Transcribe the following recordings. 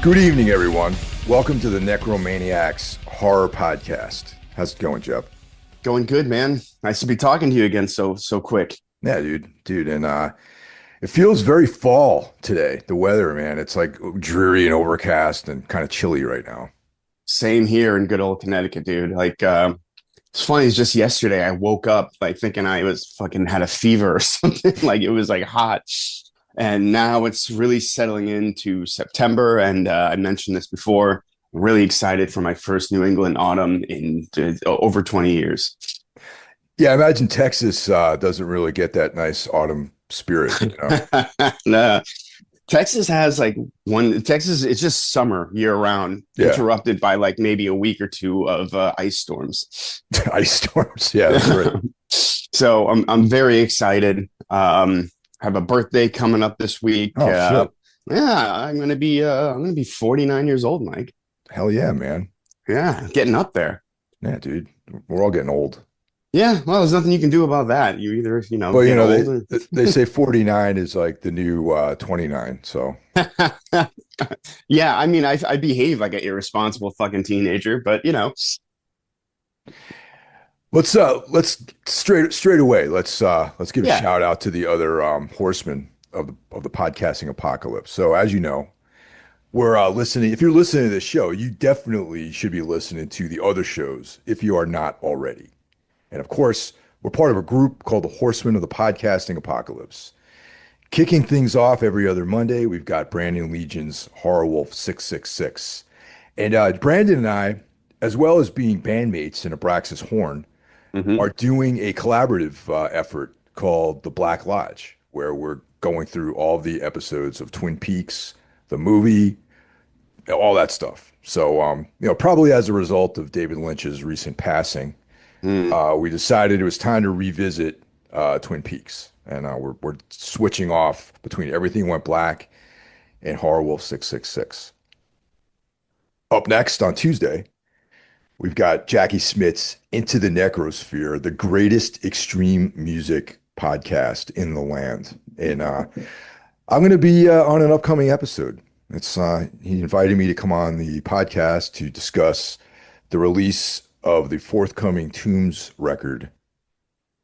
Good evening, everyone. Welcome to the Necromaniacs Horror Podcast. How's it going, Jeff? Going good, man. Nice to be talking to you again so quick. Yeah, dude, and it feels very fall today. The weather, man, it's like dreary and overcast and kind of chilly right now. Same here in good old Connecticut, dude. It's funny, it's just yesterday I woke up like thinking I was fucking had a fever or something. Like it was like hot. And now it's really settling into September. And I mentioned this before. I'm really excited for my first New England autumn in over 20 years. Yeah, I imagine Texas doesn't really get that nice autumn spirit, you know? Nah, Texas has like Texas, it's just summer year round, Yeah, interrupted by like maybe a week or two of ice storms. ice storms. Yeah, that's right. So I'm very excited. I have a birthday coming up this week. Oh shit! Yeah, I'm gonna be 49 years old, Mike. Hell yeah, man. Yeah, getting up there. Yeah, dude. We're all getting old. Yeah, well, there's nothing you can do about that. You either, Well, get old they say 49 is like the new 29. So yeah, I mean, I behave like an irresponsible fucking teenager, but let's straight away. Let's give a yeah. shout out to the other horsemen of the podcasting apocalypse. So as you know, we're listening. If you're listening to this show, you definitely should be listening to the other shows if you are not already. And of course, we're part of a group called the Horsemen of the Podcasting Apocalypse. Kicking things off every other Monday, we've got Brandon Legion's Horror Wolf 666. And Brandon and I, as well as being bandmates in Abraxas Horn, Hmm. are doing a collaborative effort called The Black Lodge, where we're going through all the episodes of Twin Peaks, the movie, all that stuff. So, probably as a result of David Lynch's recent passing, we decided it was time to revisit Twin Peaks, and we're switching off between Everything Went Black and Horror Wolf 666. Up next on Tuesday, we've got Jackie Smith's Into the Necrosphere, the greatest extreme music podcast in the land, and I'm going to be on an upcoming episode. It's he invited me to come on the podcast to discuss the release of the forthcoming Tombs record,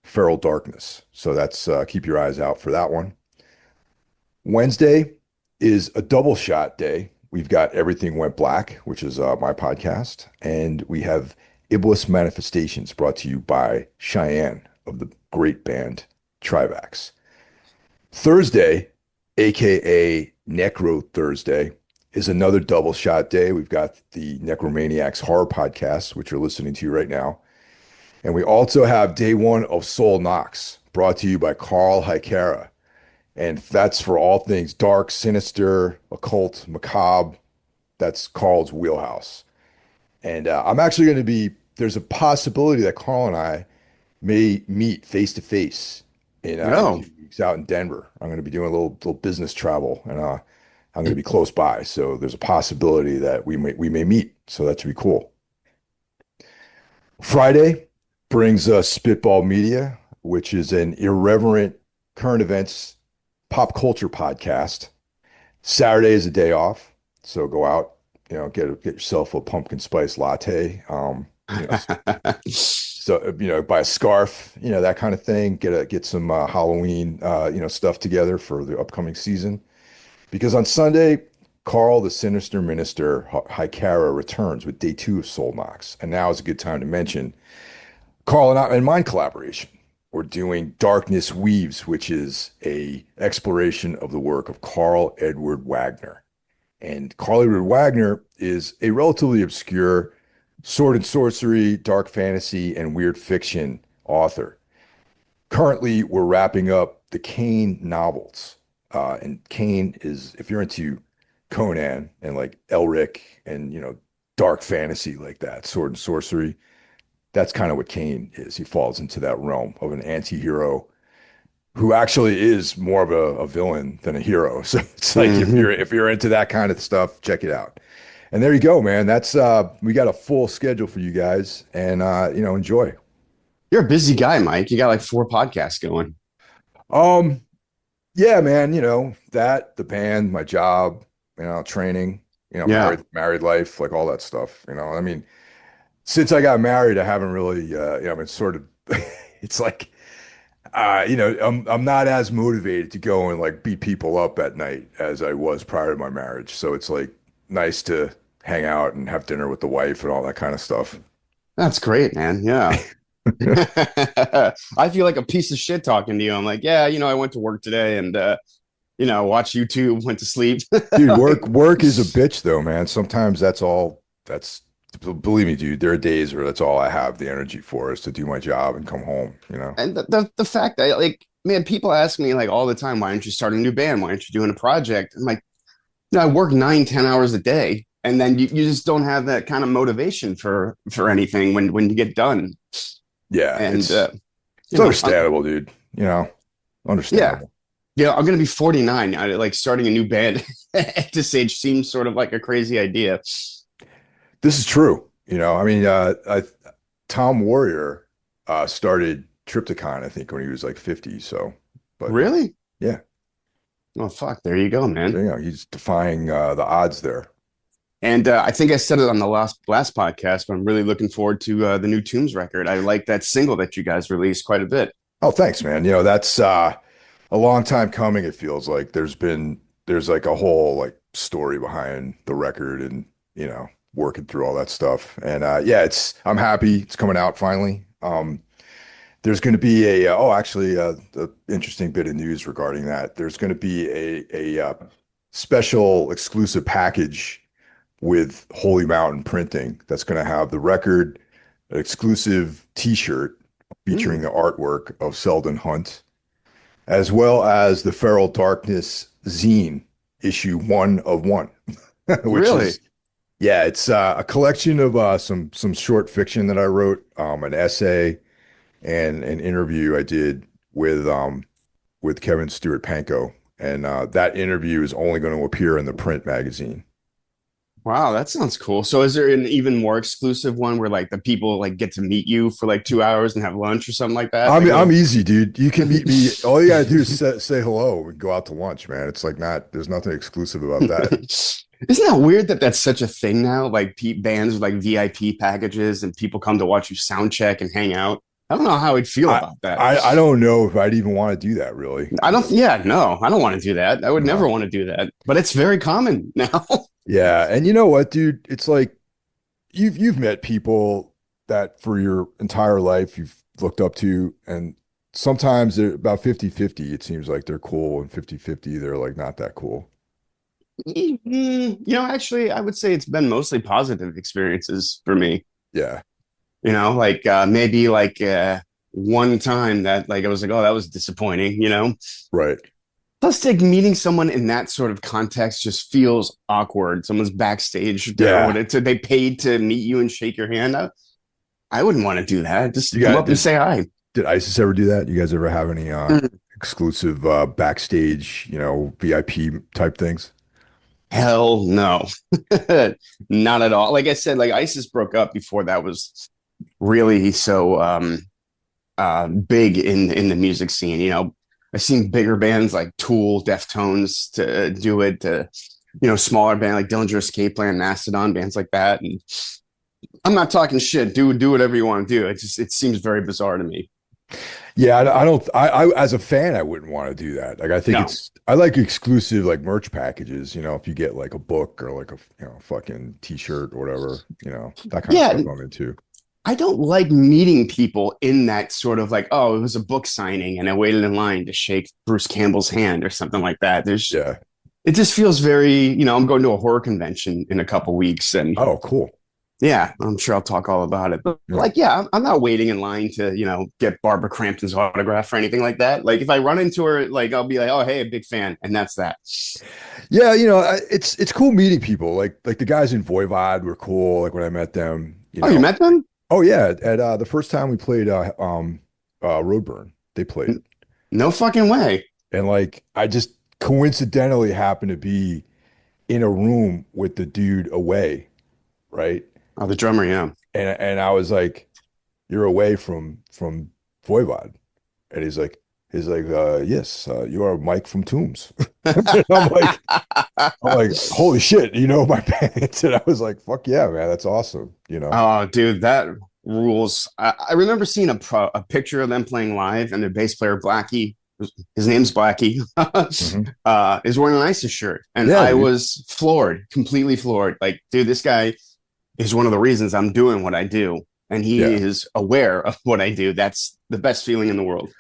Feral Darkness. So that's keep your eyes out for that one. Wednesday is a double shot day. We've got Everything Went Black, which is my podcast, and we have Iblis Manifestations brought to you by Cheyenne of the great band Trivax. Thursday, aka Necro Thursday, is another double shot day. We've got the Necromaniacs horror podcast, which you're listening to right now. And we also have day one of Soul Knox, brought to you by Carl Hykera. And that's for all things dark, sinister, occult, macabre. That's Carl's wheelhouse. And I'm actually going to there's a possibility that Carl and I may meet face to face in a No. few weeks out in Denver. I'm going to be doing a little business travel, and I'm going to be close by. So there's a possibility that we may meet. So that should be cool. Friday brings us Spitball Media, which is an irreverent current events pop culture podcast. Saturday is a day off, so go out, get yourself a pumpkin spice latte. So buy a scarf, that kind of thing. Get some Halloween, stuff together for the upcoming season. Because on Sunday, Carl, the Sinister Minister, Hykara returns with day two of Soul Knox, and now is a good time to mention Carl and mine collaboration. We're doing Darkness Weaves, which is a exploration of the work of Carl Edward Wagner. And Carl Edward Wagner is a relatively obscure sword and sorcery, dark fantasy, and weird fiction author. Currently, we're wrapping up the Kane novels. And Kane is, if you're into Conan and like Elric and, dark fantasy like that, sword and sorcery, that's kind of what Kane is. He falls into that realm of an anti-hero who actually is more of a villain than a hero. So it's like Hmm. if you're into that kind of stuff, check it out. And there you go, man. That's we got a full schedule for you guys, and enjoy. You're a busy guy, Mike. You got like 4 podcasts going. Um, yeah, man. The band, my job, training. Yeah. married life, like all that stuff. I mean, since I got married, I haven't really, I've been sort of, it's like, I'm not as motivated to go and like beat people up at night as I was prior to my marriage. So it's like nice to hang out and have dinner with the wife and all that kind of stuff. That's great, man. Yeah. I feel like a piece of shit talking to you. I'm like, yeah, I went to work today and watched YouTube, went to sleep. Dude, work Like, work is a bitch though, man. Sometimes that's believe me, dude, there are days where that's all I have the energy for is to do my job and come home. and the fact that like, man, people ask me like all the time, why aren't you starting a new band? Why aren't you doing a project? I'm like, I work 9, 10 hours a day. And then you just don't have that kind of motivation for anything when you get done. Yeah, And it's understandable, dude. yeah, Understandable. I'm gonna be 49. Like starting a new band at this age seems sort of like a crazy idea. This is true. I mean, Tom Warrior started Triptychon, I think, when he was like 50. So, but Really? yeah, Oh fuck, there you go, man. he's defying the odds there. And I think I said it on the last podcast, but I'm really looking forward to the new Tombs record. I like that single that you guys released quite a bit. Oh, thanks, man. That's a long time coming, it feels like. There's like a whole like story behind the record and, working through all that stuff. And yeah, I'm happy it's coming out finally. There's going to be actually, the interesting bit of news regarding that. There's going to be a special exclusive package with Holy Mountain Printing that's going to have the record, an exclusive T-shirt featuring Mm, the artwork of Selden Hunt, as well as the Feral Darkness zine, issue 1 of 1, which really? is yeah, it's a collection of some short fiction that I wrote, an essay and an interview I did with Kevin Stewart Pankow, and that interview is only going to appear in the print magazine. Wow, that sounds cool. So is there an even more exclusive one where like the people like get to meet you for like 2 hours and have lunch or something like that? Like I'm it'll easy, dude. You can meet me. All you gotta do is say hello and go out to lunch, man. It's like there's nothing exclusive about that. Isn't that weird that that's such a thing now? Like bands with like VIP packages and people come to watch you sound check and hang out. I don't know how I'd feel I, about that. I don't know if I'd even want to do that, really. I don't, yeah, no, I don't want to do that. I would never No. want to do that, but it's very common now. Yeah, and you know what, dude? It's like you've met people that for your entire life you've looked up to, and sometimes they're about 50-50. It seems like they're cool, and 50-50 they're like not that cool. Actually, I would say it's been mostly positive experiences for me. Yeah, Like maybe like one time that like I was like, oh, that was disappointing. right. Plus, like meeting someone in that sort of context just feels awkward. Someone's backstage, Yeah. they paid to meet you and shake your hand. I wouldn't want to do that. You Just come got up and say hi. did ISIS ever do that? You guys ever have any Mm. exclusive backstage, VIP type things? Hell no, not at all. Like I said, like ISIS broke up before that was really so big in the music scene. I've seen bigger bands like Tool, Deftones to do it. To smaller band like Dillinger Escape Plan, Mastodon, bands like that. And I'm not talking shit. Do whatever you want to do. It seems very bizarre to me. Yeah, I don't. As a fan, I wouldn't want to do that. Like, I think No. I like exclusive like merch packages. If you get like a book or like a fucking T-shirt or whatever, that kind of Yeah, stuff I'm into. I don't like meeting people in that sort of like, oh, it was a book signing and I waited in line to shake Bruce Campbell's hand or something like that. Yeah. It just feels very, I'm going to a horror convention in a couple weeks and Oh, cool. yeah, I'm sure I'll talk all about it. But Yeah. like, yeah, I'm not waiting in line to, get Barbara Crampton's autograph or anything like that. Like if I run into her, like I'll be like, oh, hey, a big fan. And that's that. Yeah, it's cool meeting people. Like the guys in Voivod were cool. Like when I met them, Oh, you met them? Oh yeah, at the first time we played Roadburn, they played. No fucking way. And like I just coincidentally happened to be in a room with the dude away, right? Oh, the drummer, yeah. And I was like, "You're away from Voivod." And he's like, He's like, yes, you are Mike from Tombs. And I'm like, holy shit, you know my band. And I was like, fuck yeah, man, that's awesome, you know? Oh, dude, that rules. I remember seeing a picture of them playing live, and their bass player Blackie, his name's Blackie, Hmm. is wearing an ISIS shirt, and Yeah, I dude. was floored, completely floored. Like, dude, this guy is one of the reasons I'm doing what I do, and he Yeah. is aware of what I do. That's the best feeling in the world.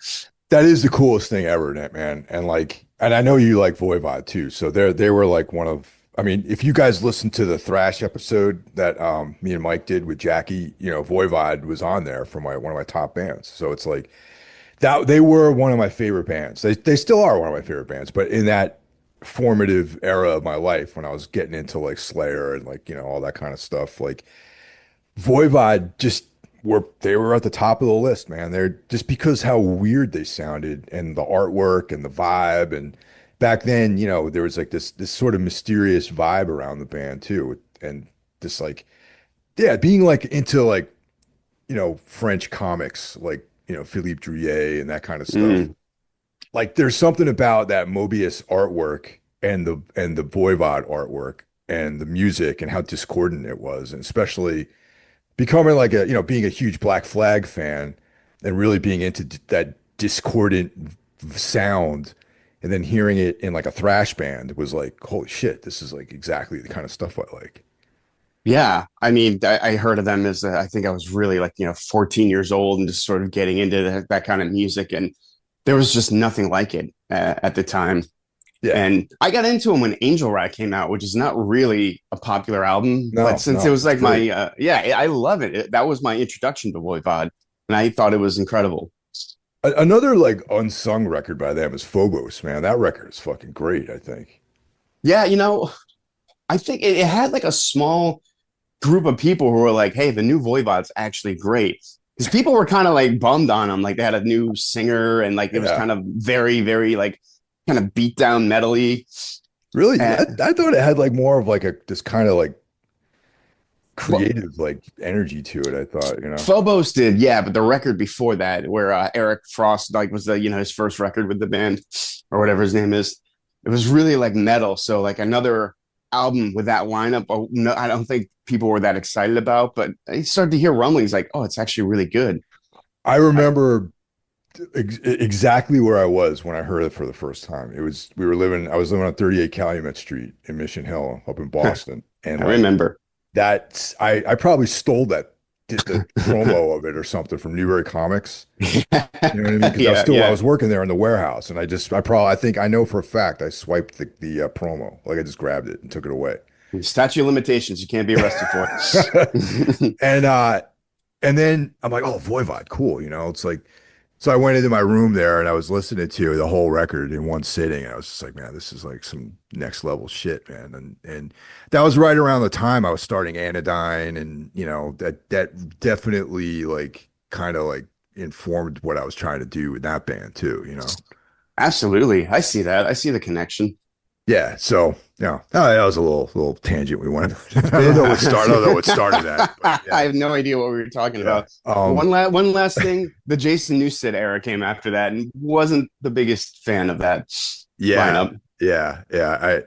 That is the coolest thing ever, Net, man. And I know you like Voivod too. So they were like one of, I mean, if you guys listen to the Thrash episode that me and Mike did with Jackie, you know, Voivod was on there for my one of my top bands. So it's like that they were one of my favorite bands. They still are one of my favorite bands, but in that formative era of my life when I was getting into like Slayer and like, you know, all that kind of stuff, like Voivod just they were at the top of the list, man. They're just because how weird they sounded and the artwork and the vibe and back then, you know, there was like this sort of mysterious vibe around the band too. And this like yeah, being like into like, you know, French comics like, you know, Philippe Drouillet and that kind of stuff. Mm. Like there's something about that Mobius artwork and the Voivod artwork and the music and how discordant it was, and especially becoming like a, you know, being a huge Black Flag fan and really being into that discordant sound and then hearing it in like a thrash band was like, holy shit, this is like exactly the kind of stuff I like. Yeah, I mean, I heard of them as I think I was really like 14 years old and just sort of getting into that kind of music, and there was just nothing like it at the time. Yeah. And I got into them when Angel Rat came out, which is not really a popular album, but No, since it no, was it's like great. my yeah, I love it. That was my introduction to Voivod, and I thought it was incredible. Another like unsung record by them is Phobos, man. That record is fucking great, I think. Yeah, I think it had like a small group of people who were like, "Hey, the new Voivod's actually great." Because people were kind of like bummed on them, like they had a new singer and like it was Yeah. kind of very, very like kind of beat down metally. Really? And I thought it had like more of like a this kind of like well, creative like energy to it, I thought, you know. Phobos did, yeah, but the record before that, where Eric Frost like was the his first record with the band or whatever his name is, it was really like metal. So like another album with that lineup, oh, no, I don't think people were that excited about. But I started to hear rumblings like, oh, it's actually really good. I I, remember exactly where I was when I heard it for the first time. It was I was living on 38 Calumet Street in Mission Hill up in Boston. And I like remember. I probably stole the promo of it or something from Newbury Comics. You know what I mean? Because Yeah, I yeah. was working there in the warehouse and I think I know for a fact I swiped the promo. Like I just grabbed it and took it away. Statute of limitations. You can't be arrested for it. And and then I'm like, oh, Voivod, cool. You know, it's like, so I went into my room there and I was listening to the whole record in one sitting. And I was just like, man, this is like some next level shit, man. And that was right around the time I was starting Anodyne, and you know that definitely like kind of like informed what I was trying to do with that band too. You know. Absolutely. I see that. I see the connection. Yeah. So yeah, that was a little tangent we went. I didn't know what started. I don't know what started that, but I yeah, have no idea what we were talking yeah. about. One last thing. The Jason Newsted era came after that, and wasn't the biggest fan of that Yeah, lineup. yeah.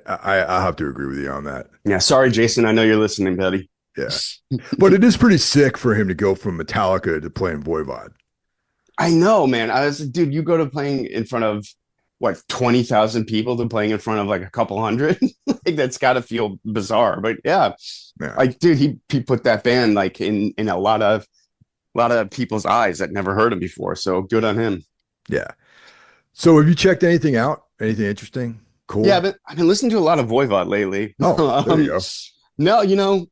I'll have to agree with you on that. Yeah, sorry, Jason. I know you're listening, buddy. Yeah, but it is pretty sick for him to go from Metallica to playing Voivod. I know, man. I was like, dude, you go to playing in front of what 20,000 people to playing in front of like a couple hundred. Like that's got to feel bizarre, but yeah, Yeah, like dude, he put that band like in a lot of people's eyes that never heard him before. So good on him. yeah. So have you checked anything out? Anything interesting? Yeah, Cool. but I've been listening to a lot of Voivod lately. Oh, there you go. No,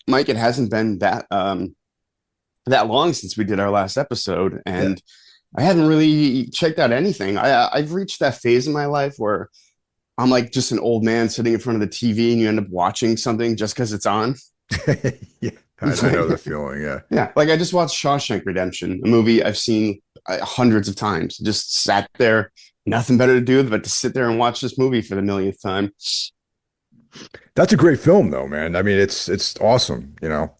Mike, it hasn't been that long since we did our last episode, Yeah. and I haven't really checked out anything. I've reached that phase in my life where I'm like just an old man sitting in front of the TV, and you end up watching something just because it's on. Yeah, It's I know the like, feeling. Yeah. yeah, like I just watched Shawshank Redemption, a movie I've seen hundreds of times. Just sat there, nothing better to do but to sit there and watch this movie for the millionth time. That's a great film though, man. I mean, it's awesome, you know.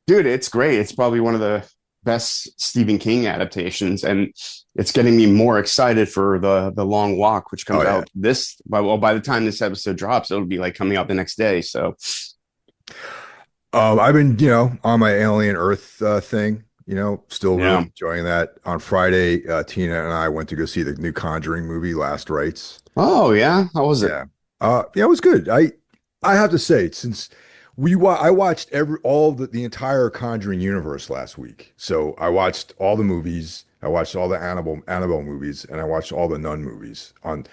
Dude, it's great. It's probably one of the best Stephen King adaptations, and it's getting me more excited for the Long Walk, which Oh comes yeah. out by the time this episode drops, it'll be like coming out the next day. So I've been, on my Alien Earth thing, still really yeah. enjoying that. On Friday, Tina and I went to go see the new Conjuring movie, Last Rites. Oh yeah, how was it? Yeah. Yeah, it was good. I have to say, since I watched all the entire Conjuring universe last week. So I watched all the movies, I watched all the Annabelle movies, and I watched all the Nun movies on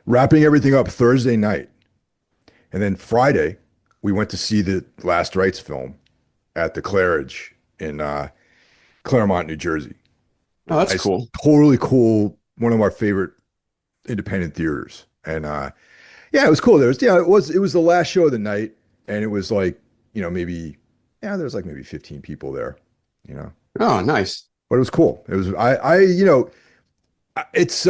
wrapping everything up Thursday night. And then Friday, we went to see the Last Rites film at the Claridge in Claremont, New Jersey. Oh, that's Nice, cool. totally cool. One of our favorite independent theaters. And yeah, it was cool. It was the last show of the night, and it was like, maybe there was like maybe 15 people there, you know. Oh, nice. But it was cool. It was it's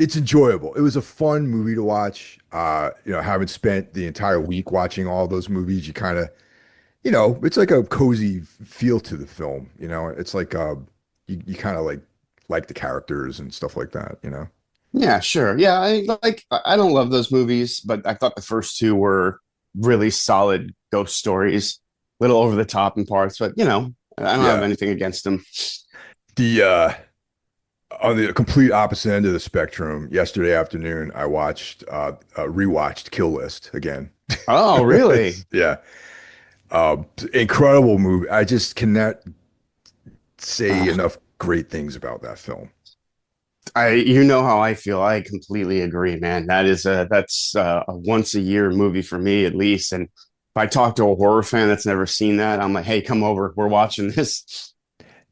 it's enjoyable. It was a fun movie to watch. Having spent the entire week watching all those movies, you kind of, it's like a cozy feel to the film, It's like you kind of like the characters and stuff like that. Yeah, sure. Yeah, I don't love those movies, but I thought the first two were really solid ghost stories. Little over the top in parts, but I don't have Yeah. anything against them. The On the complete opposite end of the spectrum, yesterday afternoon, I rewatched Kill List again. Oh, really? Yeah. Incredible movie. I just cannot say Uh, enough great things about that film. you know how I feel. I completely agree, man. That's a once a year movie for me at least. And if I talk to a horror fan that's never seen that, I'm like, hey, come over. We're watching this.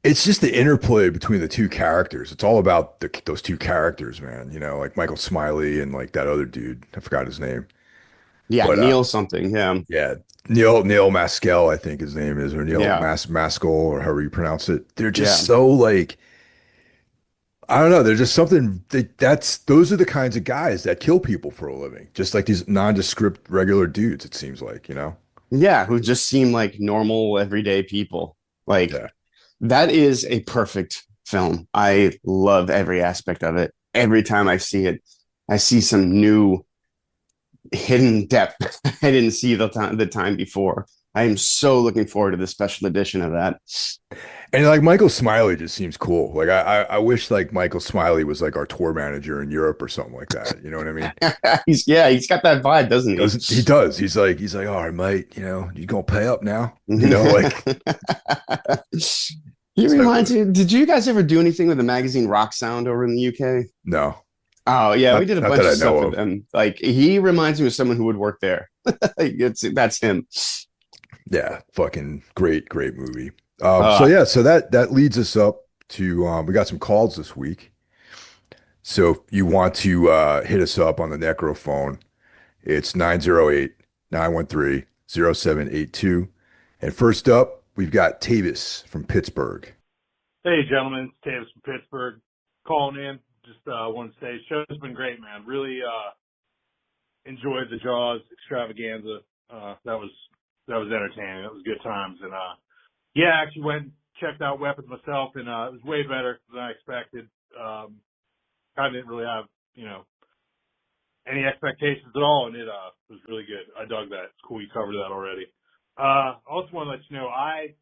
It's just the interplay between the two characters. It's all about those two characters, man. Like Michael Smiley and like that other dude. I forgot his name. Yeah, But Neil something. Yeah, yeah, Neil Maskell, I think his name is, or Neil yeah, Maskell, or however you pronounce it. They're just yeah. so like I don't know. There's just something those are the kinds of guys that kill people for a living. Just like these nondescript regular dudes, it seems like. Yeah, who just seem like normal, everyday people. Like Yeah. that is a perfect film. I love every aspect of it. Every time I see it, I see some new hidden depth I didn't see the time before. I am so looking forward to the special edition of that. And like Michael Smiley just seems cool. Like I wish like Michael Smiley was like our tour manager in Europe or something like that. You know what I mean? He's got that vibe, doesn't he? Doesn't he does. He's like, all right, mate, you gonna pay up now? Like He so reminds me. Did you guys ever do anything with the magazine Rock Sound over in the UK? no. Oh yeah, we did a Not bunch that of I stuff know with of. them. Like he reminds me of someone who would work there. That's him. Yeah, fucking great movie. So Uh yeah, so that leads us up to we got some calls this week. So if you want to hit us up on the Necro phone, it's 908-913-0782. And first up, we've got Tavis from Pittsburgh. Hey, gentlemen, it's Tavis from Pittsburgh calling in. Just want to say, show's been great, man. Really enjoyed the Jaws extravaganza. That was entertaining. That was good times. And yeah, I actually went and checked out Weapons myself, and it was way better than I expected. Kind of didn't really have any expectations at all, and it was really good. I dug that. It's cool you covered that already. Also want to let you know, I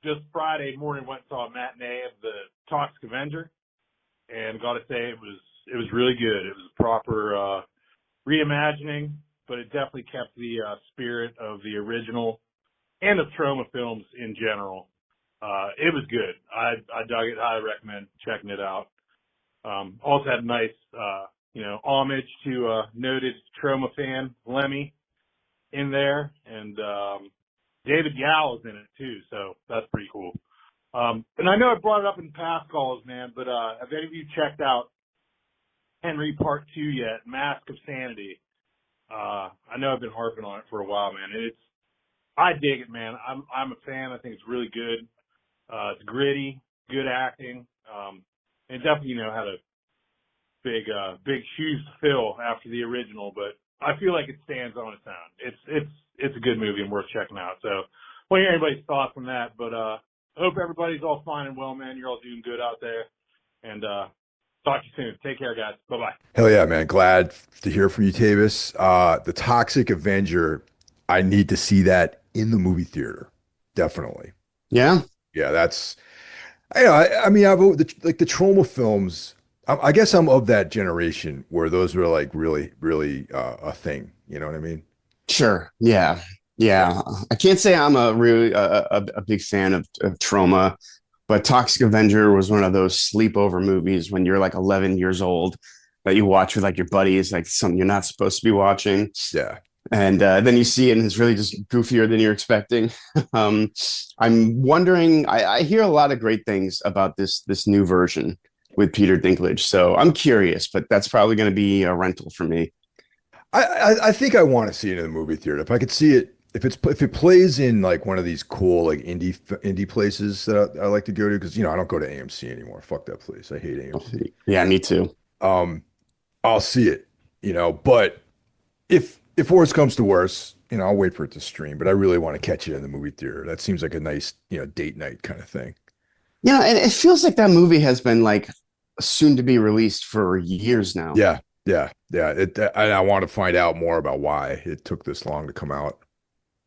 just Friday morning went and saw a matinee of the Toxic Avenger, and got to say it was really good. It was a proper reimagining, but it definitely kept the spirit of the original and of trauma films in general. It was good. I dug it. I recommend checking it out. Also had a nice homage to noted trauma fan Lemmy in there, and David Yao is in it too, so that's pretty cool. And I know I brought it up in past calls, man, but have any of you checked out Henry Part 2 yet? Mask of Sanity. I know I've been harping on it for a while, man. I dig it, man. I'm a fan. I think it's really good. It's gritty, good acting, and definitely had a big shoes to fill after the original, but I feel like it stands on its own. It's a good movie and worth checking out. So, want to hear anybody's thoughts on that, but hope everybody's all fine and well, man. You're all doing good out there. And talk to you soon. Take care, guys. Bye-bye. Hell yeah, man. Glad to hear from you, Tavis. The Toxic Avenger, I need to see that in the movie theater. Definitely. Yeah, Yeah, that's I mean, like the trauma films. I guess I'm of that generation where those were like really, really a thing. You know what I mean? sure. Yeah. Yeah, Yeah. I can't say I'm a really a big fan of Trauma, but Toxic Avenger was one of those sleepover movies when you're like 11 years old that you watch with like your buddies, like something you're not supposed to be watching. yeah. And then you see it and it's really just goofier than you're expecting. um, I'm wondering, I hear a lot of great things about this new version with Peter Dinklage. So I'm curious, but that's probably going to be a rental for me. I think I want to see it in the movie theater. If I could see it, if it plays in like one of these cool like indie places that I like to go to, because I don't go to AMC anymore. Fuck that place. I hate AMC. Yeah, me too. Um, I'll see it, but if worse comes to worse, I'll wait for it to stream. But I really want to catch it in the movie theater. That seems like a nice, date night kind of thing. Yeah, and it feels like that movie has been like soon to be released for years now. Yeah, yeah, yeah. I want to find out more about why it took this long to come out.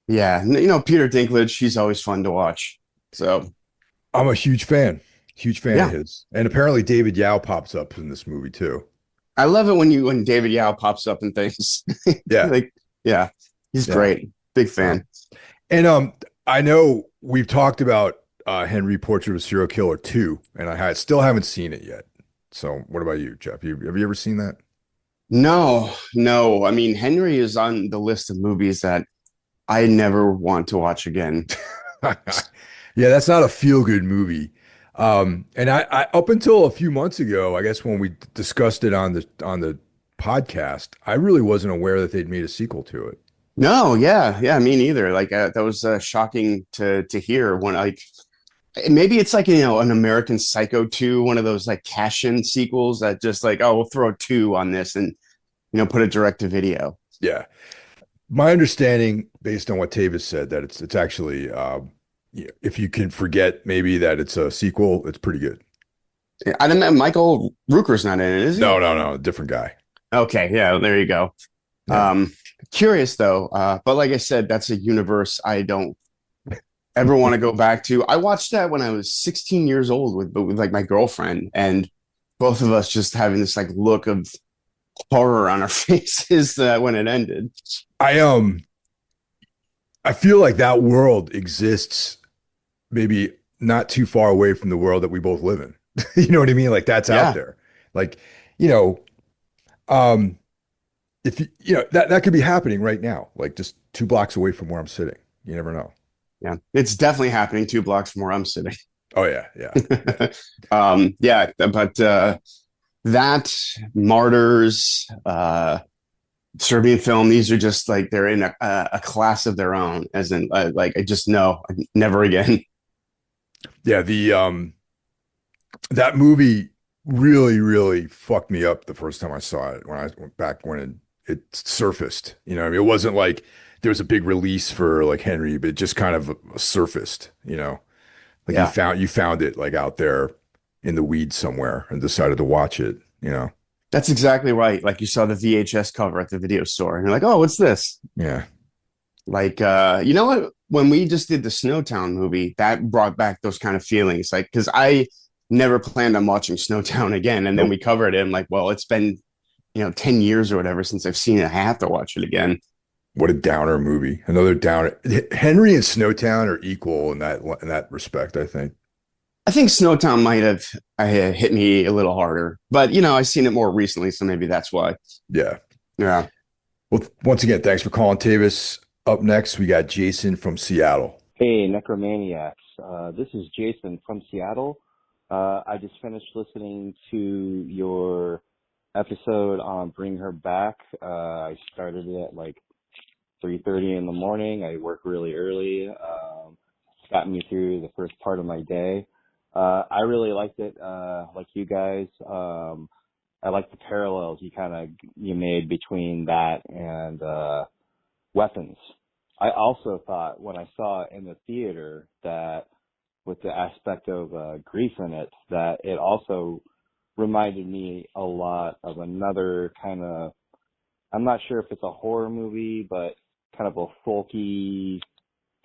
Yeah, Peter Dinklage, he's always fun to watch. So I'm a huge fan of yeah, his. And apparently David Yao pops up in this movie too. I love it when David Yao pops up and things. Yeah, Like, yeah, he's yeah. great. Big Uh, fan. and I know we've talked about Henry Portrait of a Serial Killer 2, and still haven't seen it yet. So what about you, Jeff? Have you ever seen that? No, no. I mean, Henry is on the list of movies that I never want to watch again. Yeah, that's not a feel-good movie. And I up until a few months ago, I guess when we discussed it on the podcast, I really wasn't aware that they'd made a sequel to it. No, yeah, yeah, me neither. Like that was shocking to hear when like maybe it's like an American Psycho 2, one of those like cash-in sequels that just like, oh, we'll throw a 2 on this and put it direct to video. Yeah. My understanding, based on what Tavis said, that it's actually if you can forget maybe that it's a sequel, it's pretty good. I didn't know Michael Rooker's not in it, is he? No, no, no, different guy. Okay, yeah, there you go. Yeah. Curious though, but like I said, that's a universe I don't ever want to go back to. I watched that when I was 16 years old with like my girlfriend, and both of us just having this like look of horror on our faces when it ended. I I feel like that world exists maybe not too far away from the world that we both live in. You know what I mean? Like that's out Yeah, there. Like, you know, um, if that could be happening right now, like just 2 blocks away from where I'm sitting. You never know. yeah, it's definitely happening 2 blocks from where I'm sitting. Oh yeah, yeah, Yeah, but that Martyrs, Serbian film, these are just like they're in a class of their own. As in, like I just know never again. yeah. The that movie really, really fucked me up the first time I saw it when I went back when it surfaced. You know, I mean, it wasn't like there was a big release for like Henry, but it just kind of surfaced. Like Yeah, you found it like out there in the weeds somewhere and decided to watch it. that's exactly right. Like you saw the VHS cover at the video store, and you're like, "Oh, what's this?" Yeah, Like, you know what? When we just did the Snowtown movie, that brought back those kind of feelings. Like, because I never planned on watching Snowtown again, and then we nope. covered it. I'm like, well, it's been 10 years or whatever since I've seen it. I have to watch it again. What a downer movie. Another downer. Henry and Snowtown are equal in that respect, I think. I think Snowtown might have hit me a little harder, but I've seen it more recently, so maybe that's why. Yeah. Yeah. Well, once again, thanks for calling, Tavis. Up next, we got Jason from Seattle. Hey, Necromaniacs. This is Jason from Seattle. I just finished listening to your episode on Bring Her Back. I started it at like 3:30 in the morning. I work really early. Got me through the first part of my day. I really liked it, like you guys. I like the parallels you made between that and weapons. I also thought when I saw it in the theater that with the aspect of grief in it, that it also reminded me a lot of another kind of, I'm not sure if it's a horror movie, but kind of a folky,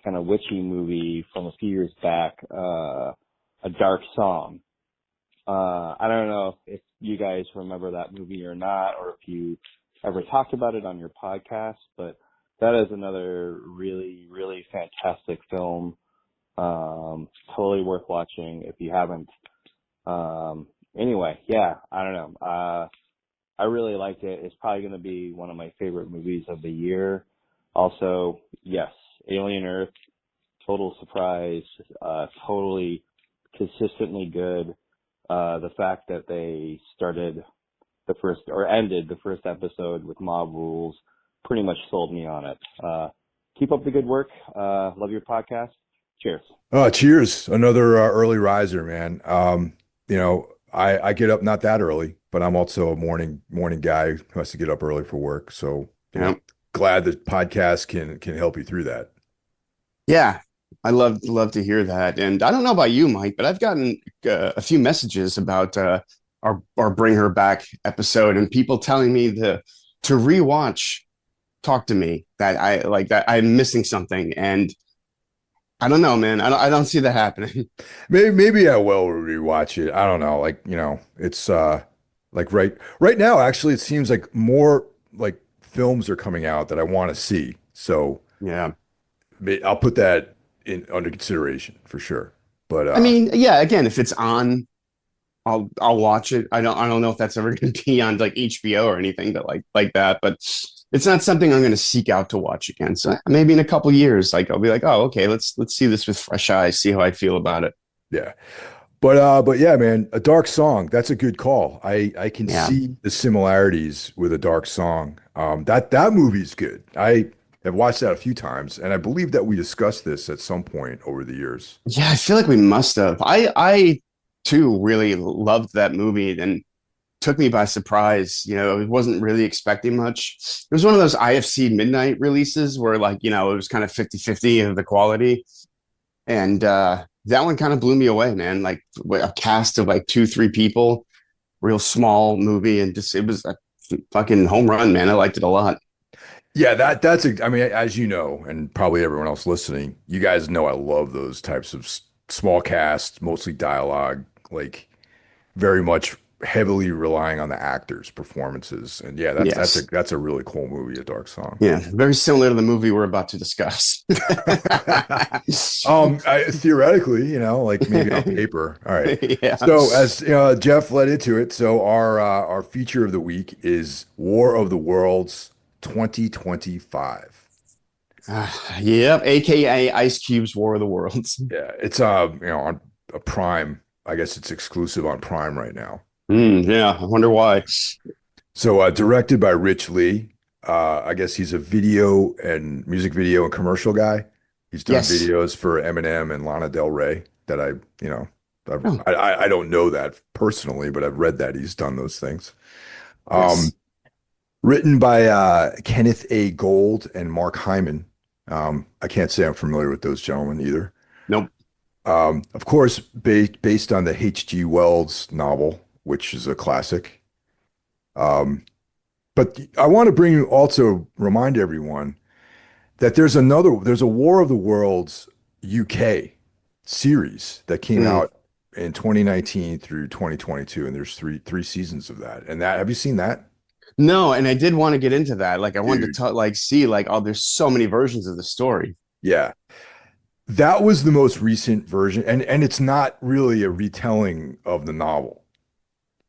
kind of witchy movie from a few years back, A Dark Song. I don't know if you guys remember that movie or not, or if you ever talked about it on your podcast, but that is another really, really fantastic film. Totally worth watching if you haven't. Anyway, yeah, I don't know. I really liked it. It's probably going to be one of my favorite movies of the year. Also, yes, Alien Earth, total surprise, totally consistently good. The fact that they started ended the first episode with mob rules pretty much sold me on it. Keep up the good work. Love your podcast. Cheers. Cheers. Another early riser, man. You know, I get up not that early, but I'm also a morning guy who has to get up early for work. So, Yeah. glad that podcast can help you through that. Yeah, I love to hear that. And I don't know about you, Mike, but I've gotten a few messages about our Bring Her Back episode, and people telling me to rewatch Talk to Me, that I like, that I'm missing something, and I don't know, man. I don't see that happening. Maybe I will rewatch it. I don't know. Like, it's like right now, actually, it seems like more like films are coming out that I want to see. So Yeah. I'll put that in under consideration for sure. But I mean, yeah, again, if it's on, I'll watch it. I don't know if that's ever going to be on like HBO or anything that like that, but it's not something I'm going to seek out to watch again. So maybe in a couple years, like I'll be like, oh, okay, let's see this with fresh eyes, see how I feel about it. yeah. But yeah, man, A Dark Song, that's a good call. I can Yeah. see the similarities with A Dark Song. That movie's good. I have watched that a few times, and I believe that we discussed this at some point over the years. Yeah, I feel like we must have. I too really loved that movie and took me by surprise. I wasn't really expecting much. It was one of those IFC midnight releases where like, it was kind of 50-50 of the quality. And that one kind of blew me away, man. Like a cast of like 2-3 people, real small movie, and just it was a fucking home run, man. I liked it a lot. Yeah, I mean, as you know, and probably everyone else listening, you guys know I love those types of small casts, mostly dialogue, like very much heavily relying on the actors' performances. And yeah, Yes. that's a really cool movie, A Dark Song. Yeah, very similar to the movie we're about to discuss. Theoretically, like maybe on paper. All right. Yeah. So as Jeff led into it, so our feature of the week is War of the Worlds 2025. Yep, aka Ice Cube's War of the Worlds. Yeah, it's on a Prime. I guess it's exclusive on Prime right now. Yeah, I wonder why. So directed by Rich Lee. I guess he's a music video and commercial guy. He's done Yes. videos for Eminem and Lana Del Rey that Oh, I don't know that personally, but I've read that he's done those things. yes. Written by Kenneth A. Gold and Mark Hyman. I can't say I'm familiar with those gentlemen either. Nope. Of course, based on the H.G. Wells novel, which is a classic. But I want to also remind everyone that there's a War of the Worlds UK series that came Mm. out in 2019 through 2022, and there's three seasons of that. And have you seen that? No, and I did want to get into that. Like I wanted Dude, to see like, oh, there's so many versions of the story. yeah. That was the most recent version, and it's not really a retelling of the novel.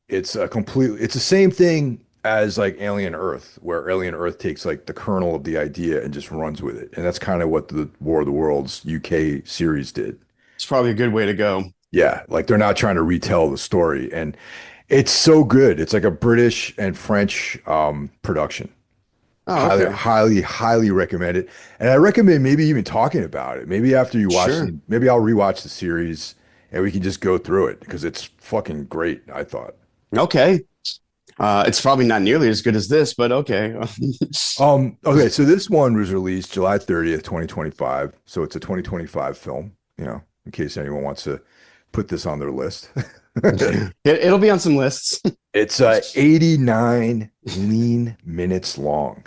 It's it's the same thing as like Alien Earth, where Alien Earth takes like the kernel of the idea and just runs with it. And that's kind of what the War of the Worlds UK series did. It's probably a good way to go. Yeah, like they're not trying to retell the story. And it's so good. It's like a British and French production. Oh, okay. Highly recommend it. And I recommend maybe even talking about it. Maybe after you watch Sure. it, maybe I'll rewatch the series and we can just go through it because it's fucking great, I thought. Okay. It's probably not nearly as good as this, but okay. Okay, so this one was released July 30th, 2025. So it's a 2025 film, in case anyone wants to put this on their list. It'll be on some lists. It's 89 lean minutes long.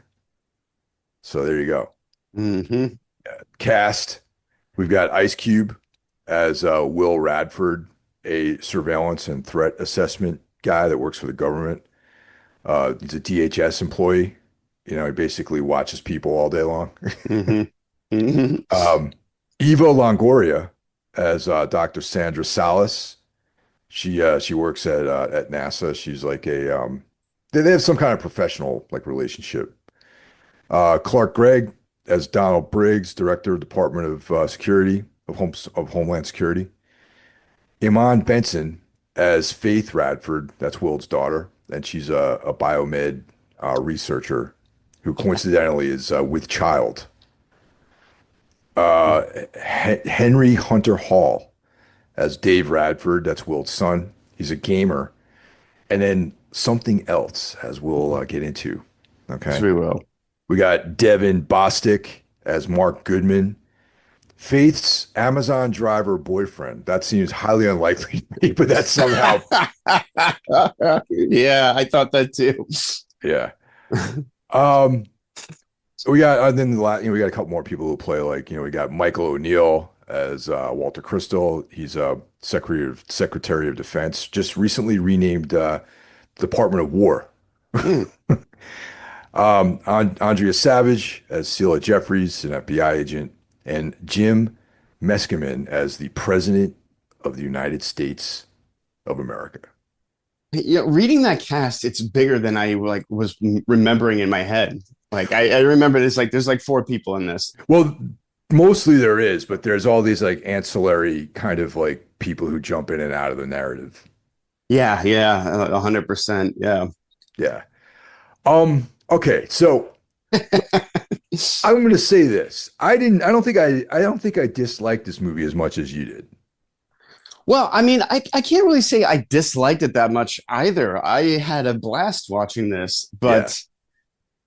So there you go. Hmm. Cast, we've got Ice Cube as Will Radford, a surveillance and threat assessment guy that works for the government. He's a DHS employee. You know, he basically watches people all day long. Hmm. Hmm. Um, Eva Longoria as Dr. Sandra Salas. She works at NASA. She's like they have some kind of professional like relationship. Clark Gregg as Donald Briggs, Director of Department of Security of Homeland Security. Iman Benson as Faith Radford, that's Will's daughter, and she's a biomed researcher who coincidentally is with child. Henry Hunter Hall as Dave Radford, that's Will's son. He's a gamer. And then something else, as we'll get into. Yes, Okay. we will. We got Devin Bostick as Mark Goodman. Faith's Amazon driver boyfriend. That seems highly unlikely to me, but that's somehow, Yeah, I thought that too. yeah. Um, we got then we got a couple more people who play like we got Michael O'Neill as Walter Crystal. He's a Secretary of Defense, just recently renamed Department of War. Mm. Andrea Savage as Celia Jeffries, an FBI agent, and Jim Meskimen as the President of the United States of America. Yeah, reading that cast, it's bigger than I like was remembering in my head. Like I remember this like there's like four people in this. Well, mostly there is, but there's all these like ancillary kind of like people who jump in and out of the narrative. Yeah, yeah, 100%. Yeah. Yeah. Okay, so I'm going to say this. I don't think I disliked this movie as much as you did. Well, I mean, I can't really say I disliked it that much either. I had a blast watching this, Yeah. but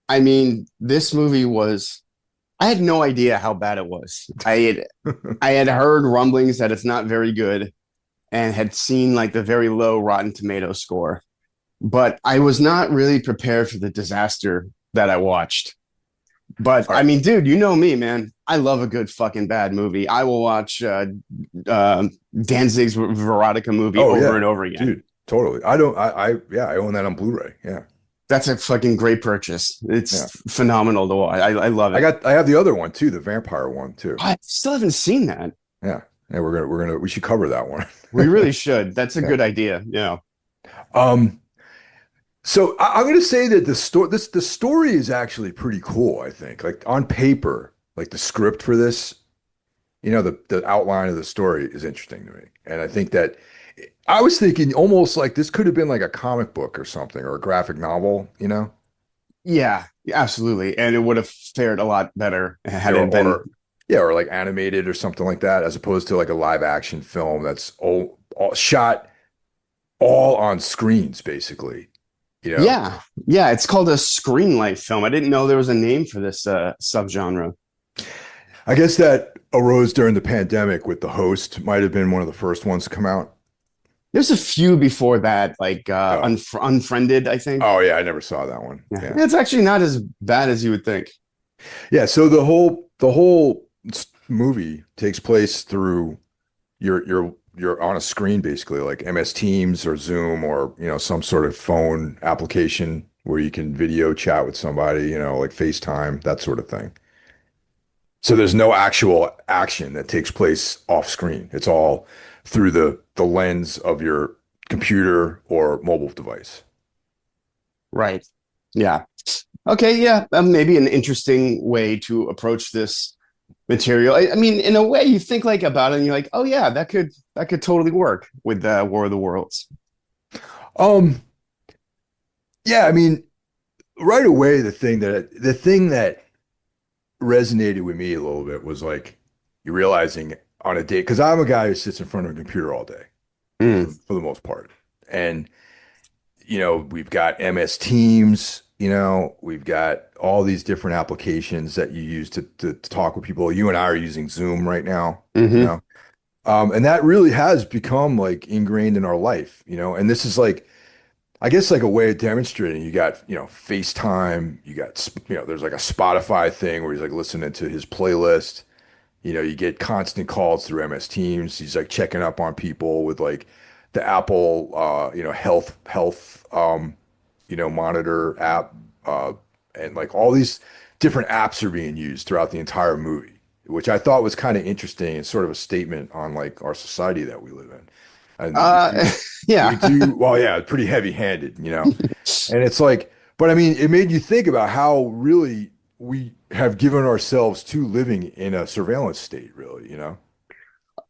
I mean, this movie was I had no idea how bad it was. I had heard rumblings that it's not very good and had seen like the very low Rotten Tomato score. But I was not really prepared for the disaster that I watched. But All I right. mean, dude, you know me, man. I love a good fucking bad movie. I will watch Danzig's Veronica movie Oh over yeah, and over again. dude, totally. I don't. Yeah, I own that on Blu-ray. Yeah, That's a fucking great purchase. yeah. It's phenomenal to watch. I love it. I have the other one too, the vampire one too. I still haven't seen that. Yeah, yeah. We should cover that one. We really should. That's a Yeah. good idea. Yeah. Um. So I'm gonna say that the story is actually pretty cool. I think, like on paper, like the script for this, the outline of the story is interesting to me, and I think that I was thinking almost like this could have been like a comic book or something or a graphic novel, Yeah, absolutely. And it would have fared a lot better had or, it been. or yeah, or like animated or something like that, as opposed to like a live action film that's all shot all on screens, basically. You know, Yeah. Yeah. It's called a screenlight film. I didn't know there was a name for this subgenre. I guess that arose during the pandemic with The Host, might have been one of the first ones to come out. There's a few before that, like Oh, Unfriended, I think. oh yeah, I never saw that one. Yeah. Yeah, It's actually not as bad as you would think. yeah. So the whole movie takes place through you're on a screen basically, like MS Teams or Zoom or some sort of phone application where you can video chat with somebody, like FaceTime, that sort of thing. So there's no actual action that takes place off screen. It's all through the lens of your computer or mobile device. Right. Yeah. Okay. Yeah. Maybe an interesting way to approach this material. I mean, in a way, you think like about it, and you're like, oh yeah, that could totally work with War of the Worlds. Um, yeah, I mean, right away the thing that resonated with me a little bit was like you realizing on a date, because I'm a guy who sits in front of a computer all day Mm. for the most part. And we've got MS Teams, we've got all these different applications that you use to talk with people. You and I are using Zoom right now, you Hmm. know. And that really has become like ingrained in our life, you know. And this is like, I guess, like a way of demonstrating. You got, you know, FaceTime, you got, you know, there's like a Spotify thing where he's like listening to his playlist. You know, you get constant calls through MS Teams. He's like checking up on people with like the Apple, you know, you know, monitor app, uh, and like all these different apps are being used throughout the entire movie, which I thought was kind of interesting and sort of a statement on like our society that we live in. And Uh, we yeah. do, well, yeah, pretty heavy-handed, you know. And it's like, but I mean, it made you think about how really we have given ourselves to living in a surveillance state, really, you know?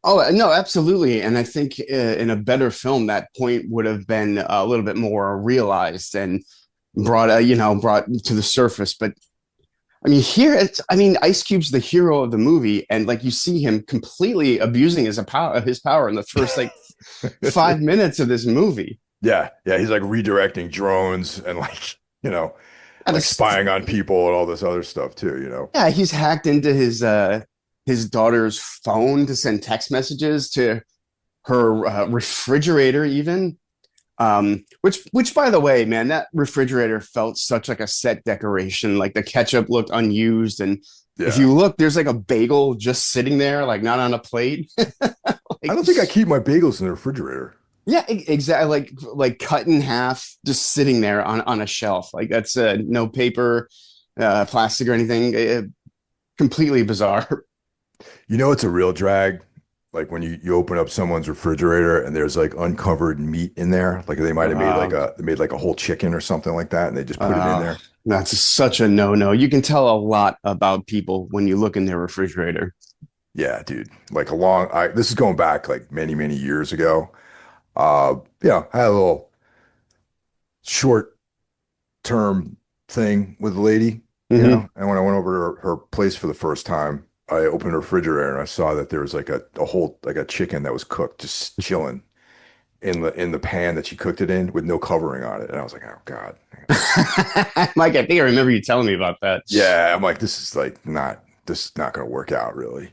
Oh, no, absolutely. And I think in a better film, that point would have been a little bit more realized and brought, brought to the surface. But I mean, here it's, I mean, Ice Cube's the hero of the movie. And like you see him completely abusing his power in the first like 5 minutes of this movie. Yeah, yeah, he's like redirecting drones and like, you know, And like it's, spying on people and all this other stuff too, you know? yeah, he's hacked into his daughter's phone to send text messages to her refrigerator even. Which by the way, man, that refrigerator felt such like a set decoration. Like the ketchup looked unused, and if Yeah. you look, there's like a bagel just sitting there, like not on a plate. I Like, don't think I keep my bagels in the refrigerator. yeah, exactly. Like cut in half, just sitting there on a shelf. Like that's no paper, plastic or anything. Completely bizarre. You know, it's a real drag. Like when you open up someone's refrigerator and there's like uncovered meat in there, like they might have made Uh, like they made like a whole chicken or something like that, and they just put it in uh, there. that's such a no-no. You can tell a lot about people when you look in their refrigerator. Yeah, dude. Like a long, this is going back like many, many years ago. Yeah, I had a little short term thing with a lady, you Hmm. know, and when I went over to her place for the first time, I opened her refrigerator and I saw that there was like a whole like a chicken that was cooked, just chilling in the pan that she cooked it in with no covering on it. And I was like, oh God. Mike, I think I remember you telling me about that. Yeah, I'm like, this is not gonna work out really.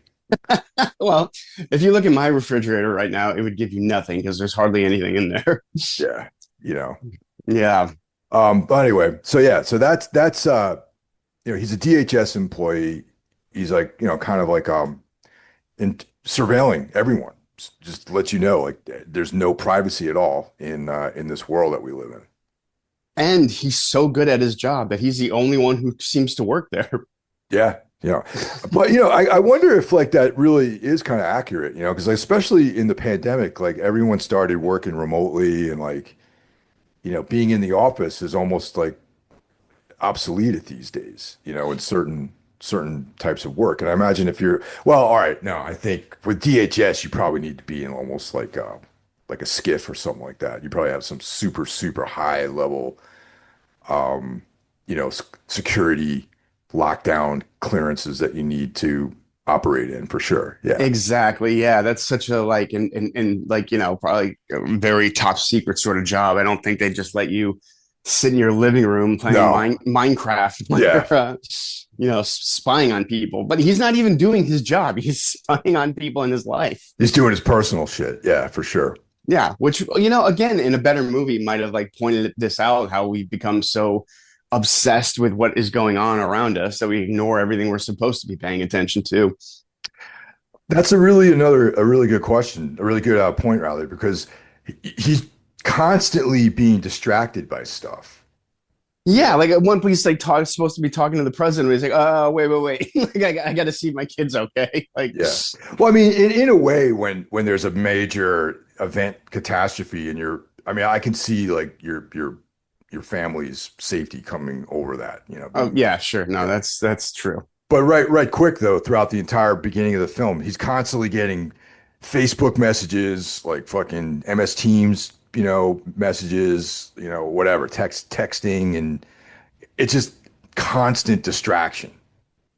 Well, if you look at my refrigerator right now, it would give you nothing because there's hardly anything in there. Yeah, you know. Yeah. But anyway, so yeah, so that's you know, he's a DHS employee. He's like, you know, kind of like in surveilling everyone. Just to let you know, like there's no privacy at all in this world that we live in. And he's so good at his job that he's the only one who seems to work there. Yeah, you know. But you know, I wonder if like that really is kind of accurate, you know, because especially in the pandemic, like everyone started working remotely and like, you know, being in the office is almost like obsolete at these days, you know, in certain types of work. And I imagine if you're well, all right, no, I think with DHS you probably need to be in almost like a skiff or something like that. You probably have some super high level you know, security lockdown clearances that you need to operate in for sure. Yeah. Exactly. Yeah, that's such a like and like probably a very top secret sort of job. I don't think they just let you sit in your living room playing No. Minecraft when Yeah. you're spying on people. But he's not even doing his job. He's spying on people in his life. He's doing his personal shit. Yeah, for sure. Yeah, which again, in a better movie might have like pointed this out how we become so obsessed with what is going on around us that we ignore everything we're supposed to be paying attention to. That's a really good question, a really good point, Riley, because he's constantly being distracted by stuff. You Yeah, know? like at one point he's like supposed to be talking to the president. He's like, wait. Like I got to see my kids okay. Like, Yeah. Well, I mean, in a way, when there's a major event catastrophe and I mean, I can see like your family's safety coming over that, you know, oh being, yeah, sure. No, yeah. that's true. But right quick though, throughout the entire beginning of the film, he's constantly getting Facebook messages, like fucking MS Teams, you know, messages, you know, whatever, texting, and it's just constant distraction.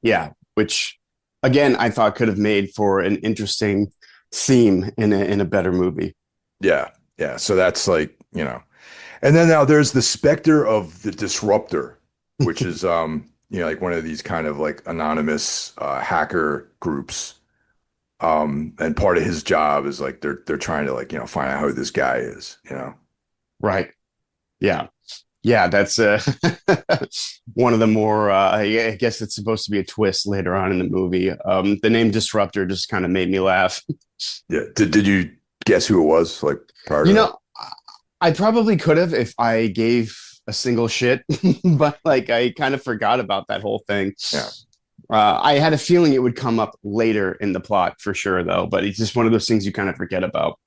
Yeah, which again I thought could have made for an interesting theme in a better movie. Yeah, yeah. So that's like, you know. And then now there's the specter of the disruptor, which is you know, like one of these kind of like anonymous hacker groups. And part of his job is like they're trying to like, find out who this guy is, Right. Yeah. Yeah, that's one of the more I guess it's supposed to be a twist later on in the movie. The name Disruptor just kind of made me laugh. Yeah. Did you guess who it was like prior to You that? know, I probably could have if I gave a single shit, but like I kind of forgot about that whole thing. Yeah. I had a feeling it would come up later in the plot for sure, though, but it's just one of those things you kind of forget about.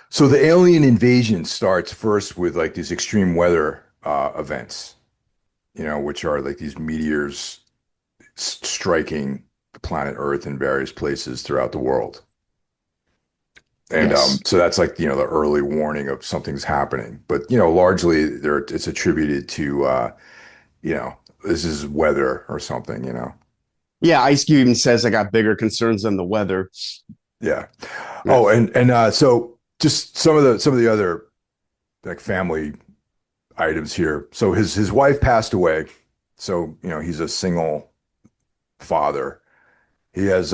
So the alien invasion starts first with like these extreme weather events, which are like these meteors striking the planet Earth in various places throughout the world. And Yes. so that's like, the early warning of something's happening. But, largely it's attributed to, you know, this is weather or something, Yeah, Ice Cube even says I got bigger concerns than the weather. Yeah. Yeah. Oh, and so just some of the other like family items here. So his wife passed away. So, he's a single father. He has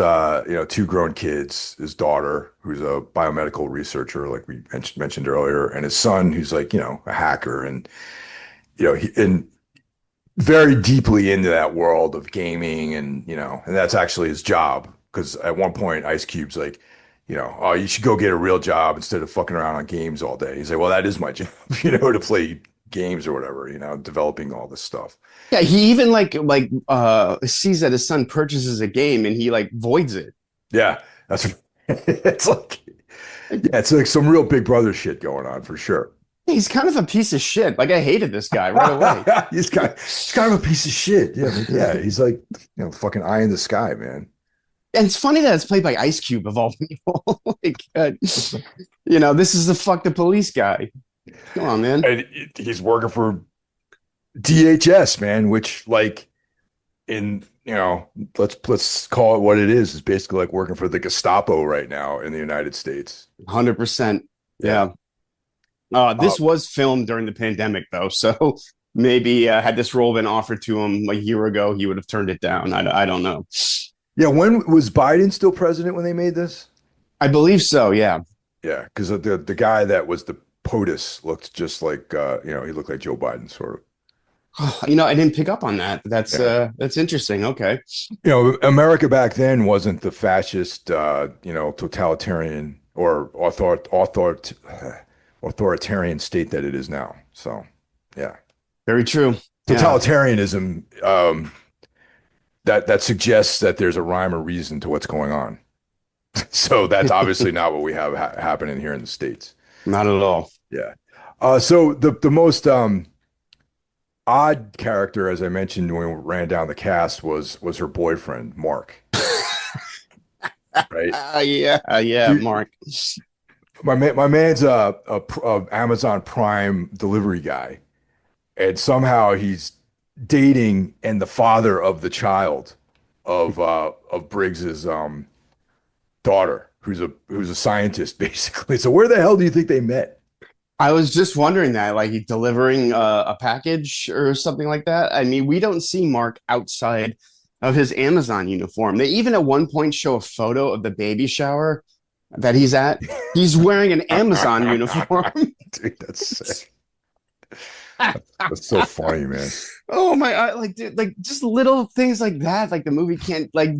two grown kids, his daughter, who's a biomedical researcher, like we mentioned earlier, and his son, who's like, a hacker and and very deeply into that world of gaming and and that's actually his job. Because at one point Ice Cube's like, oh, you should go get a real job instead of fucking around on games all day. He's like, well, that is my job, to play games or whatever, developing all this stuff. Yeah, he even sees that his son purchases a game and he like voids it. Yeah, that's what, it's like. Yeah, it's like some real Big Brother shit going on for sure. He's kind of a piece of shit. Like I hated this guy right away. He's kind of a piece of shit. Yeah, yeah. He's like, fucking eye in the sky, man. And it's funny that it's played by Ice Cube of all people. This is the fuck the police guy. Come on, man. And he's working for DHS, man, which like in let's call it what it is basically like working for the Gestapo right now in the United States. 100%. Yeah. Uh, This was filmed during the pandemic, though, so maybe had this role been offered to him a year ago, he would have turned it down. I don't know. yeah, when was Biden still president when they made this? I believe so. Yeah. Yeah, because the guy that was the POTUS looked just like he looked like Joe Biden sort of. I didn't pick up on that. Yeah. That's interesting. Okay. America back then wasn't the fascist, totalitarian or authoritarian state that it is now. So, yeah, Very true. Yeah. totalitarianism that suggests that there's a rhyme or reason to what's going on. So that's obviously not what we have happening here in the States. Not at all. Yeah. So the most odd character, as I mentioned when we ran down the cast, was her boyfriend, Mark. Right? Yeah, Dude, Mark. my man's a Amazon Prime delivery guy, and somehow he's dating and the father of the child of Briggs's daughter, who's a scientist basically. So where the hell do you think they met? I was just wondering that, like he delivering a package or something like that. I mean, we don't see Mark outside of his Amazon uniform. They even at one point show a photo of the baby shower that he's at. He's wearing an Amazon uniform. Dude, that's sick. That's so funny, man. Oh my, dude, like just little things like that. Like the movie can't like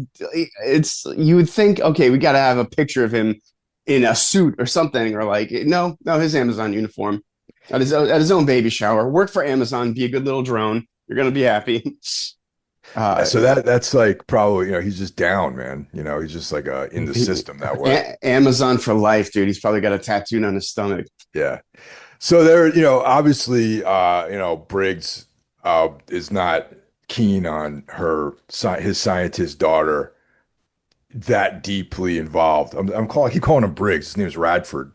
it's. You would think, okay, we got to have a picture of him in a suit or something, or like no, his Amazon uniform at his own baby shower. Work for Amazon, be a good little drone. You're gonna be happy. So that's like probably he's just down, man. He's just like in the system that way. Amazon for life, dude. He's probably got a tattoo on his stomach. Yeah. So there, obviously, Briggs is not keen on his scientist daughter that deeply involved. I keep calling him Briggs. His name is Radford.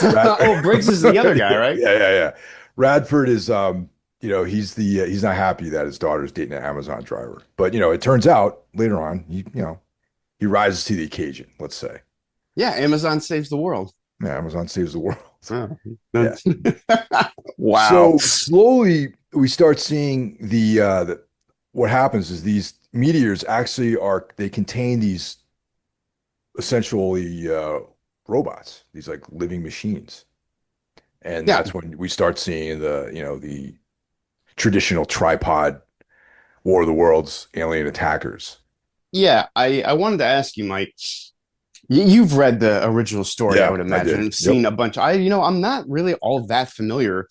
Oh, Briggs is the other guy, right? Yeah. Radford is, he's not happy that his daughter's dating an Amazon driver. But it turns out later on, he rises to the occasion. Let's say. Yeah, Amazon saves the world. Yeah, Amazon saves the world. Oh. Yeah. Wow. So slowly we start seeing what happens is these meteors actually they contain these essentially robots, these like living machines. And Yeah, that's when we start seeing the traditional tripod War of the Worlds alien attackers. yeah. I wanted to ask you, Mike. You've read the original story, I Yeah, would I imagine, did. and Yep. seen a bunch. I'm not really all that familiar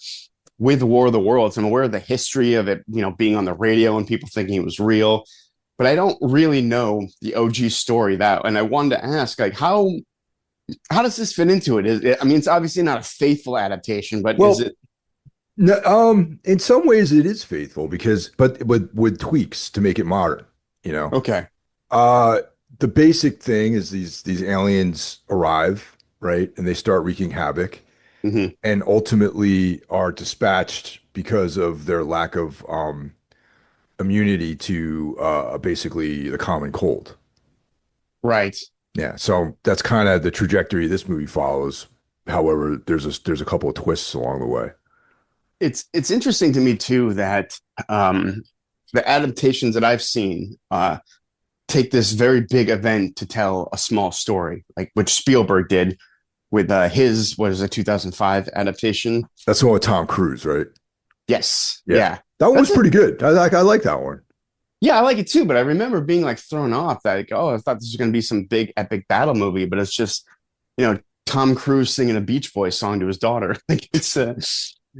with War of the Worlds. I'm aware of the history of it, being on the radio and people thinking it was real, but I don't really know the OG story that. And I wanted to ask, like, how does this fit into it? I mean, it's obviously not a faithful adaptation, but is Well, it no, in some ways it is faithful because, but with tweaks to make it modern, you know. okay? Uh, the basic thing is these aliens arrive, right, and they start wreaking havoc, Hmm. and ultimately are dispatched because of their lack of immunity to basically the common cold. Right. Yeah, so that's kind of the trajectory this movie follows. However, there's a couple of twists along the way. It's interesting to me too that um, the adaptations that I've seen take this very big event to tell a small story, like which Spielberg did with his what is a 2005 adaptation. That's the one with Tom Cruise, right? Yes, Yeah, yeah, that one was that's it. pretty good. I like that one. Yeah, I like it too. But I remember being like thrown off that like, oh, I thought this was going to be some big epic battle movie, but it's just Tom Cruise singing a Beach Boys song to his daughter. Like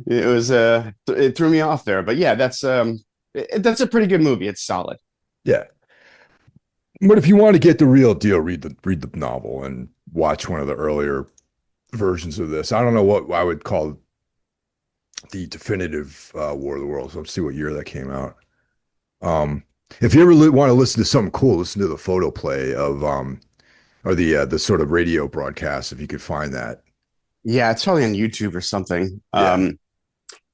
it threw me off there. But yeah, that's a pretty good movie. It's solid. Yeah, but if you want to get the real deal, read the novel and watch one of the earlier versions of this. I don't know what I would call the definitive War of the Worlds. Let's see what year that came out. Um, if you ever want to listen to something cool, listen to the photo play of or the sort of radio broadcast if you could find that. Yeah, it's probably on YouTube or something. Yeah.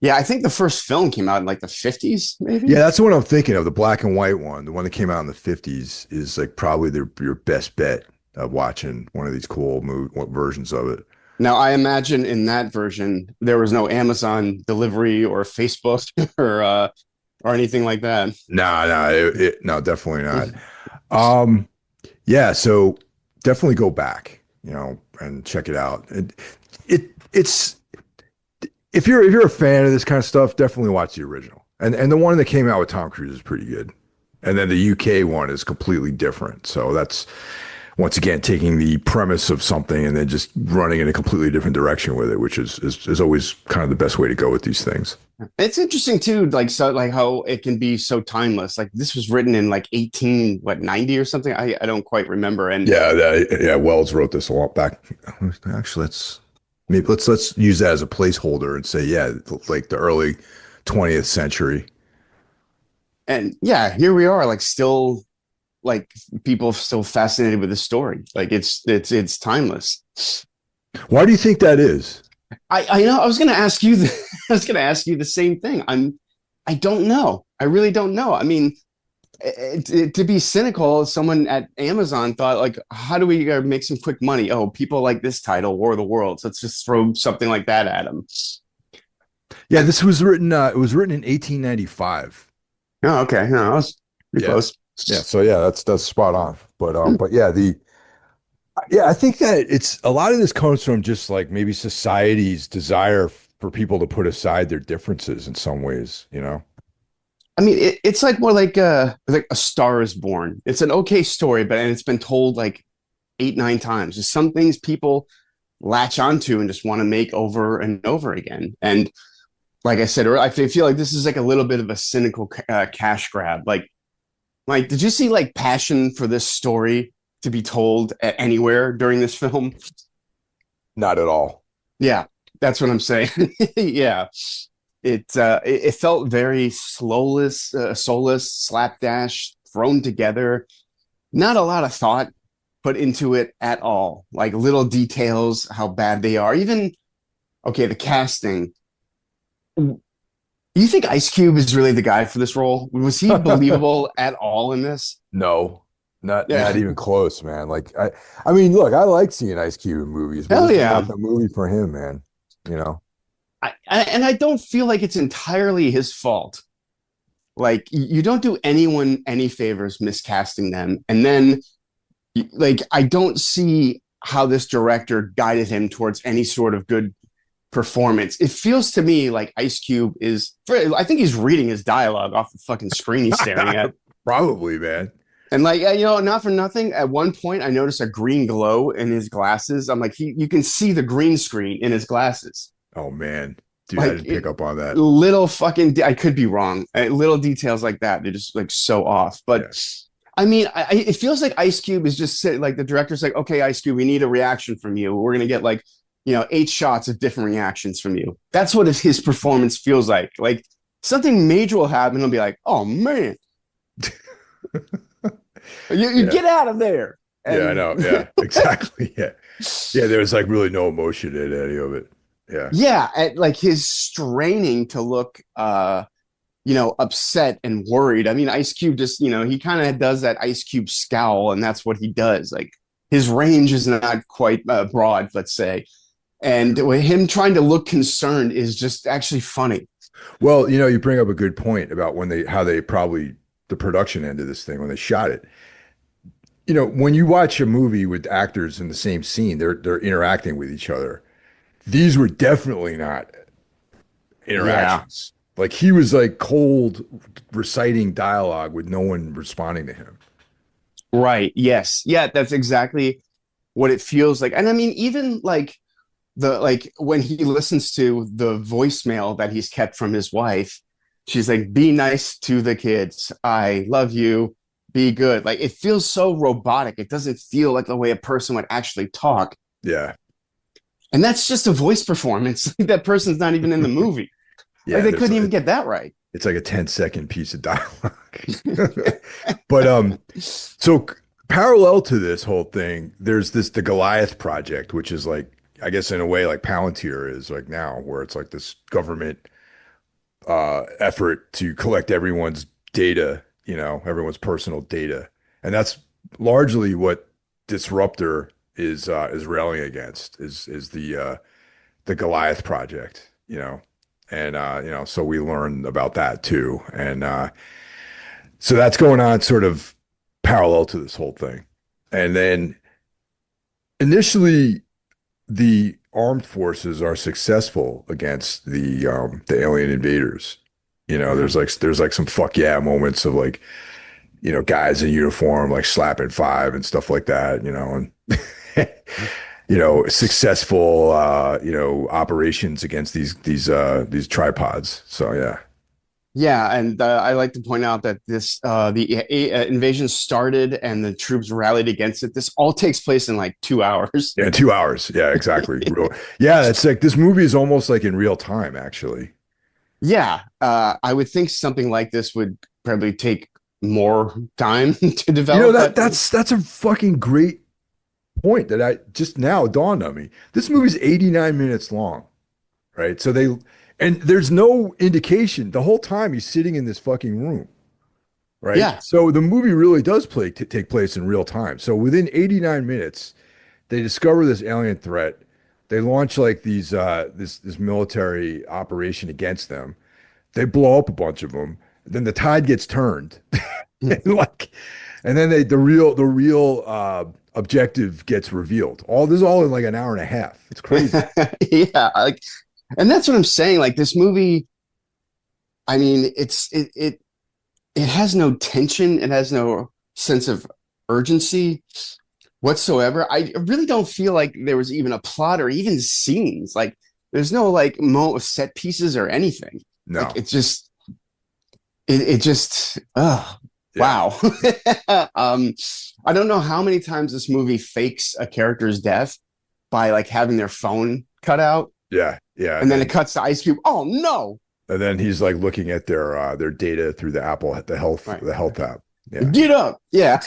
Yeah, I think the first film came out in like the 50s, Yeah, maybe. that's what I'm thinking of. The black and white one, the one that came out in the 50s, is like probably your best bet of watching one of these cool versions of it. Now, I imagine in that version there was no Amazon delivery or Facebook or anything like that. No, no, no, definitely not. Um, yeah, so definitely go back, and check it out. It's if you're a fan of this kind of stuff, definitely watch the original. And the one that came out with Tom Cruise is pretty good. And then the UK one is completely different. So that's once again taking the premise of something and then just running in a completely different direction with it, which is always kind of the best way to go with these things. It's interesting too, like so, like how it can be so timeless. Like this was written in like 90 or something. I don't quite remember. And Yeah, Wells wrote this a lot back. Actually, let's use that as a placeholder and say, yeah, like the early 20th century. yeah, here we are, like still like people still fascinated with the story. Like it's timeless. Why do you think that is? I know I was gonna ask you I was gonna ask you the same thing. I don't know. I really don't know. I mean, to be cynical, someone at Amazon thought like, how do we make some quick money? Oh, people like this title, War of the Worlds. Let's just throw something like that at them. Yeah, this was written. It was written in 1895. Oh, okay. No, I was pretty Yeah, close. yeah. So yeah, that's spot on. But yeah, I think that it's a lot of this comes from just like maybe society's desire for people to put aside their differences in some ways. I mean, it's like more like A Star Is Born. It's an okay story, but and it's been told like 8, 9 times. There's some things people latch onto and just want to make over and over again. And like I said, I feel like this is like a little bit of a cynical cash grab. Like, did you see like passion for this story to be told anywhere during this film? Not at all. Yeah, that's what I'm saying. Yeah, it felt very soulless, slapdash, thrown together. Not a lot of thought put into it at all. Like little details, how bad they are. Even okay, the casting. You think Ice Cube is really the guy for this role? Was he believable at all in this? No, not Yeah, even close, man. Like I mean, look, I like seeing Ice Cube in movies, but hell this is yeah. not the movie for him, man. You know? And I don't feel like it's entirely his fault. Like you don't do anyone any favors miscasting them, and then like I don't see how this director guided him towards any sort of good performance. It feels to me like Ice Cube is, I think he's reading his dialogue off the fucking screen he's staring at. Probably, man. And like, not for nothing, at one point I noticed a green glow in his glasses. I'm like, you can see the green screen in his glasses. Oh man, dude, I Like didn't pick up on that. little fucking, I could be wrong. Little details like that, they're just like so off. But Yeah. I mean, it feels like Ice Cube is just like the director's like, okay, Ice Cube, we need a reaction from you. We're gonna get like 8 shots of different reactions from you. That's what his performance feels like. Like something major will happen. He'll be like, oh man, you get out of there. And yeah, I know. Yeah, exactly. Yeah, yeah. There was like really no emotion in any of it. Yeah, yeah, like his straining to look upset and worried. I mean, Ice Cube just, he kind of does that Ice Cube scowl, and that's what he does. Like his range is not quite broad, let's say. And him trying to look concerned is just actually funny. well, you bring up a good point about how they probably the production end of this thing when they shot it. When you watch a movie with actors in the same scene, they're interacting with each other. These were definitely not Yeah, interactions. Like he was like cold reciting dialogue with no one responding to him. right. Yes. Yeah, that's exactly what it feels like. And I mean, even like when he listens to the voicemail that he's kept from his wife, she's like, be nice to the kids. I love you. Be good. Like it feels so robotic. It doesn't feel like the way a person would actually talk. Yeah, And that's just a voice performance. That person's not even in the movie. yeah. Like they couldn't even get that right. It's like a 10-second piece of dialogue. But so parallel to this whole thing, there's the Goliath project, which is like, I guess in a way like Palantir is like now, where it's like this government effort to collect everyone's data, everyone's personal data. And that's largely what Disruptor is railing against is the Goliath project, and so we learn about that too. And so that's going on sort of parallel to this whole thing. And then initially the armed forces are successful against the alien invaders. There's like some fuck yeah moments of like, guys in uniform like slapping five and stuff like that, and successful operations against these tripods. So yeah. Yeah, and I like to point out that the invasion started and the troops rallied against it. This all takes place in like 2 hours. Yeah, 2 hours. Yeah, exactly. Yeah, it's like this movie is almost like in real time, actually. Yeah, I would think something like this would probably take more time to develop. That's a fucking great point that I just now dawned on me. This movie's 89 minutes long, right? And there's no indication the whole time he's sitting in this fucking room, right? Yeah. So the movie really does take place in real time. So within 89 minutes, they discover this alien threat. They launch like this military operation against them. They blow up a bunch of them. Then the tide gets turned, and then the real objective gets revealed. This is all in like an hour and a half. It's crazy. Yeah, and that's what I'm saying. Like this movie, I mean, it has no tension. It has no sense of urgency whatsoever. I really don't feel like there was even a plot or even scenes. Like there's no like set pieces or anything. No, like it just Yeah. wow. I don't know how many times this movie fakes a character's death by like having their phone cut out. Yeah, yeah. And then it cuts to Ice Cube. Oh no. And then he's like looking at their data through the health app. Yeah. Get up. Yeah.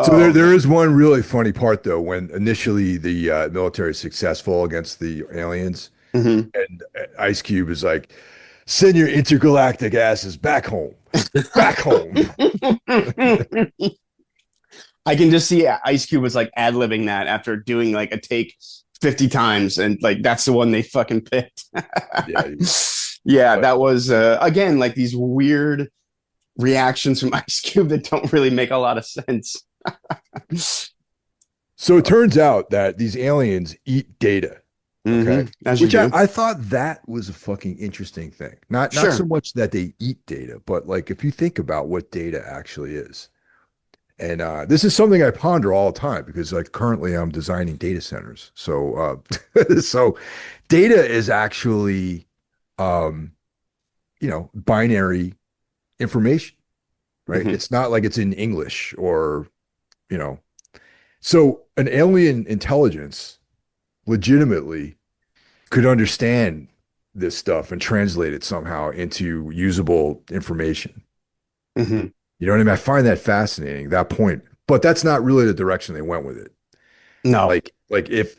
So there is one really funny part though, when initially the military is successful against the aliens, Mhm. and Ice Cube is like, "Send your intergalactic asses back home, back home." I can just see Ice Cube was like ad-libbing that after doing like a take 50 times, and like that's the one they fucking picked. Yeah, Yeah, that was again like these weird reactions from Ice Cube that don't really make a lot of sense. So it turns out that these aliens eat data. Okay. As you Which do. I thought that was a fucking interesting thing. Not so Sure. much that they eat data, but like if you think about what data actually is. And this is something I ponder all the time because like currently I'm designing data centers. So so data is actually um, binary information, right? Hmm. It's not like it's in English or, you know. So an alien intelligence legitimately could understand this stuff and translate it somehow into usable information. Hmm. You know what I mean? I find that fascinating, that point. But that's not really the direction they went with it. No. Like if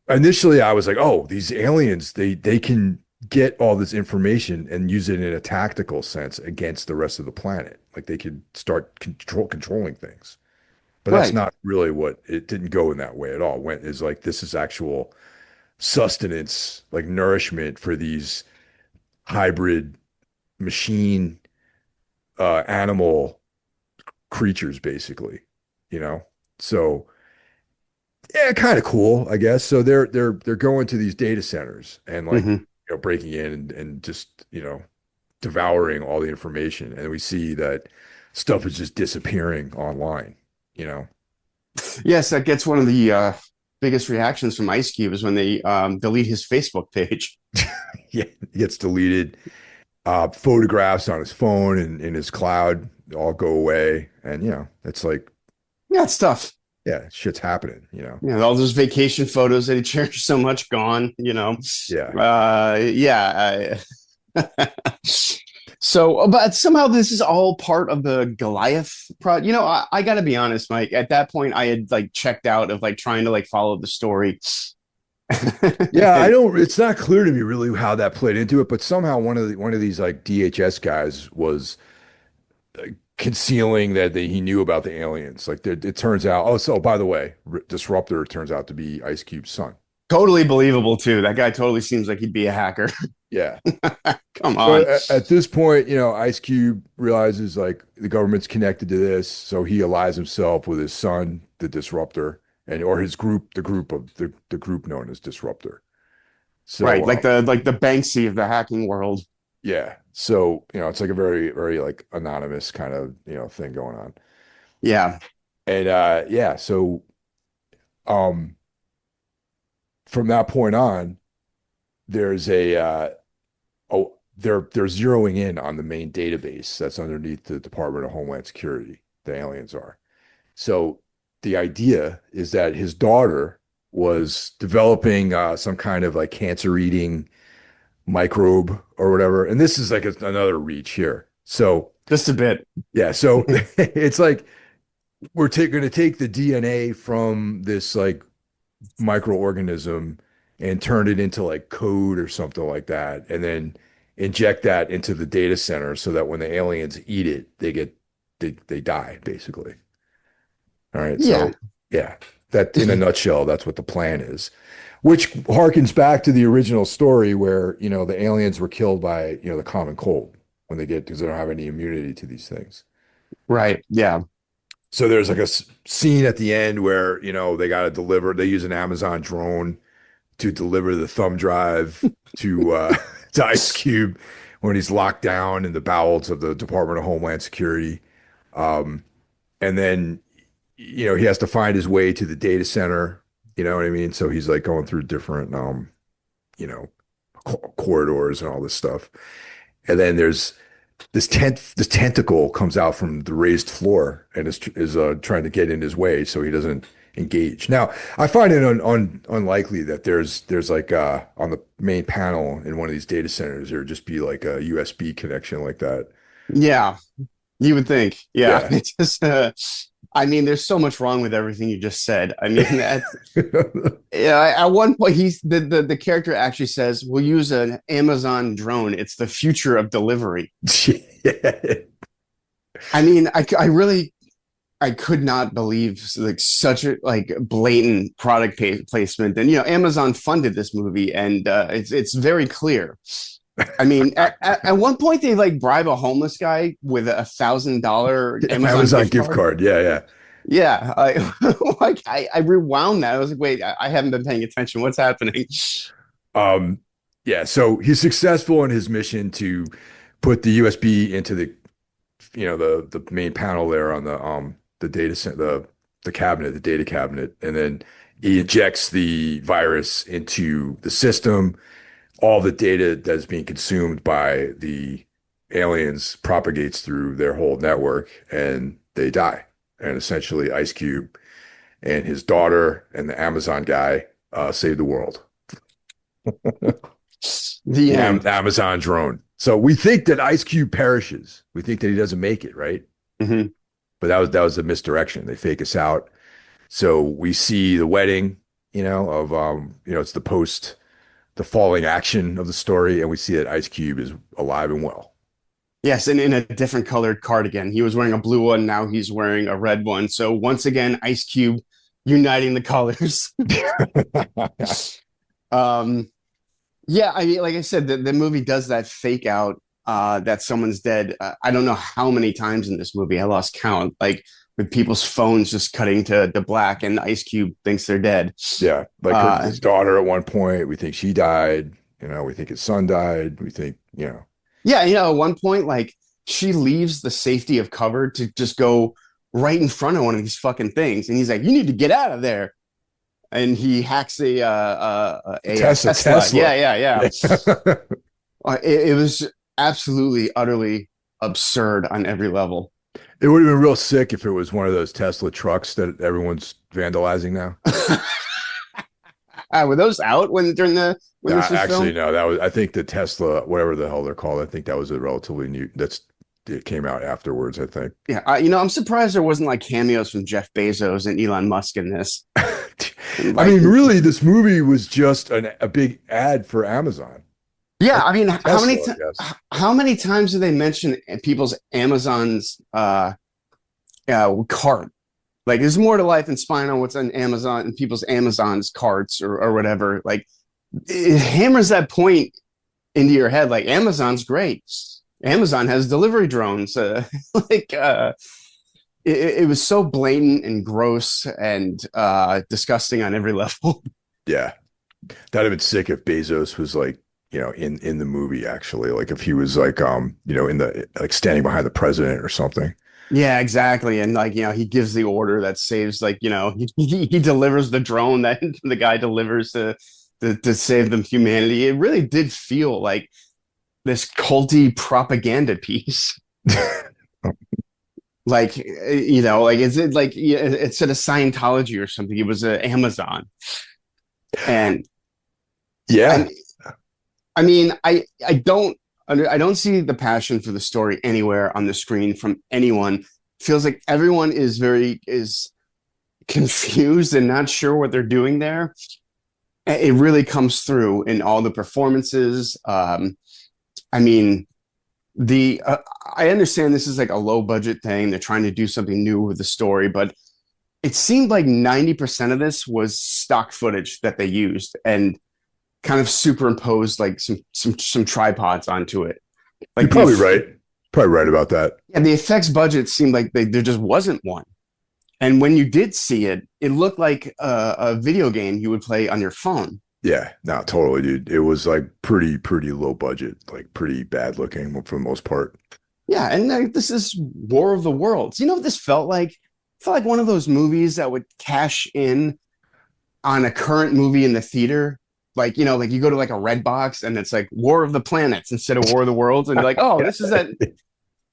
initially I was like, oh, these aliens, they can get all this information and use it in a tactical sense against the rest of the planet. Like they could start controlling things. But that's Right. not really what it didn't go in that way at all. Went is like this is actual sustenance, like nourishment for these hybrid machine animal creatures, basically, you know? So yeah, kind of cool, I guess. So they're going to these data centers and like Hmm. breaking in and just devouring all the information, and we see that stuff is just disappearing online. You know, Yes, that gets one of the biggest reactions from Ice Cube is when they delete his Facebook page. yeah, it gets deleted. Photographs on his phone and in his cloud all go away, and it's like Yeah, it's tough. yeah, shit's happening. You know, All those vacation photos that he cherished so much gone. yeah. Yeah. So, but somehow this is all part of the Goliath project. I got to be honest, Mike. At that point, I had like checked out of like trying to like follow the story. Yeah, I don't. It's not clear to me really how that played into it, but somehow one of these like DHS guys was concealing that he knew about the aliens. Like it turns out. Oh, so by the way, Disruptor turns out to be Ice Cube's son. Totally believable too. That guy totally seems like he'd be a hacker. Yeah. Come So on. at this point, Ice Cube realizes like the government's connected to this, so he allies himself with his son, the Disruptor, and or his group, the group known as Disruptor. Right, So like the Banksy of the hacking world. yeah, so it's like a very very like anonymous kind of thing going on, Yeah. and yeah, so um from that point on, there's a oh they're zeroing in on the main database that's underneath the Department of Homeland Security. The aliens are. So the idea is that his daughter was developing some kind of like cancer eating microbe or whatever. And this is like another reach here. So Just a bit. yeah, so it's like we're going to take the DNA from this like microorganism and turn it into like code or something like that, and then inject that into the data center so that when the aliens eat it, they die basically. All right. Yeah. So, yeah, that in a nutshell, that's what the plan is, which harkens back to the original story where, the aliens were killed by, the common cold when because they don't have any immunity to these things. Right. Yeah. So there's like a scene at the end where, they got to they use an Amazon drone to deliver the thumb drive to, to Ice Cube when he's locked down in the bowels of the Department of Homeland Security. Um, and then he has to find his way to the data center. You know what I mean? So he's like going through different, you know, corridors and all this stuff. And then there's this tentacle comes out from the raised floor and is trying to get in his way so he doesn't engage. Now, I find it unlikely that there's like on the main panel in one of these data centers there would just be like a USB connection like that. Yeah. You would think. Yeah. Yeah. It's just I mean, there's so much wrong with everything you just said. I mean, yeah, at one point the character actually says, "We'll use an Amazon drone. It's the future of delivery." Yeah. I mean, I really I could not believe like such a like blatant product placement. And Amazon funded this movie, and it's very clear. I mean, at one point they like bribe a homeless guy with $1,000 Amazon Amazon gift gift card. card. Yeah, yeah. Yeah, like I rewound that. I was like, wait, I haven't been paying attention. What's happening? Um, yeah, so he's successful in his mission to put the USB into the the main panel there on the data center, the cabinet, the data cabinet, and then he injects the virus into the system. All the data that's being consumed by the aliens propagates through their whole network, and they die. And essentially, Ice Cube and his daughter and the Amazon guy save the world. The The end. Amazon drone. So we think that Ice Cube perishes. We think that he doesn't make it, right? Mhm. But that was a misdirection. They fake us out. So we see the wedding, of it's the falling action of the story, and we see that Ice Cube is alive and well. Yes, and in a different colored cardigan. He was wearing a blue one. Now he's wearing a red one. So once again, Ice Cube uniting the colors. um, yeah, I mean, like I said, the movie does that fake out that someone's dead. I don't know how many times in this movie. I lost count. Like with people's phones just cutting to black, and Ice Cube thinks they're dead. Yeah, like Uh, his daughter at one point, we think she died. We think his son died. We think. yeah, at one point, like she leaves the safety of cover to just go right in front of one of these fucking things, and he's like, "You need to get out of there." And he hacks a Tesla. Tesla. Yeah, yeah, yeah. Yeah. It was absolutely, utterly absurd on every level. It would have been real sick if it was one of those Tesla trucks that everyone's vandalizing now. Were those out when this was Actually, filmed? no, I think the Tesla, whatever the hell they're called, I think that was a relatively new, it came out afterwards, I think. Yeah, I'm surprised there wasn't like cameos from Jeff Bezos and Elon Musk in this. I mean, really, this movie was just a big ad for Amazon. Yeah, I mean, Tesla, yes. how many times do they mention people's Amazon's cart? Like, there's more to life than spying on what's on Amazon and people's Amazon's carts or whatever. Like, it hammers that point into your head. Like, Amazon's great. Amazon has delivery drones. Like, it was so blatant and gross and disgusting on every level. Yeah. That'd have been sick if Bezos was like, in the movie actually, like if he was like, in the like standing behind the president or something. Yeah, exactly. And like, he gives the order that saves, like, he delivers the drone that the guy delivers to save them humanity. It really did feel like this culty propaganda piece. Like, like is it like it's at a Scientology or something? It was Amazon. And Yeah. I mean, I don't see the passion for the story anywhere on the screen from anyone. Feels like everyone is confused and not sure what they're doing there. It really comes through in all the performances. I mean, I understand this is like a low budget thing. They're trying to do something new with the story, but it seemed like 90% of this was stock footage that they used and kind of superimposed like some tripods onto it. Like You're probably right. Probably right about that. And the effects budget seemed like there just wasn't one. And when you did see it, it looked like a video game you would play on your phone. Yeah, no, totally, dude. It was like pretty low budget, like pretty bad looking for the most part. Yeah, and this is War of the Worlds. You know what this felt like? It felt like one of those movies that would cash in on a current movie in the theater. Like, like you go to like a red box and it's like War of the Planets instead of War of the Worlds. And you're like, oh, this is that.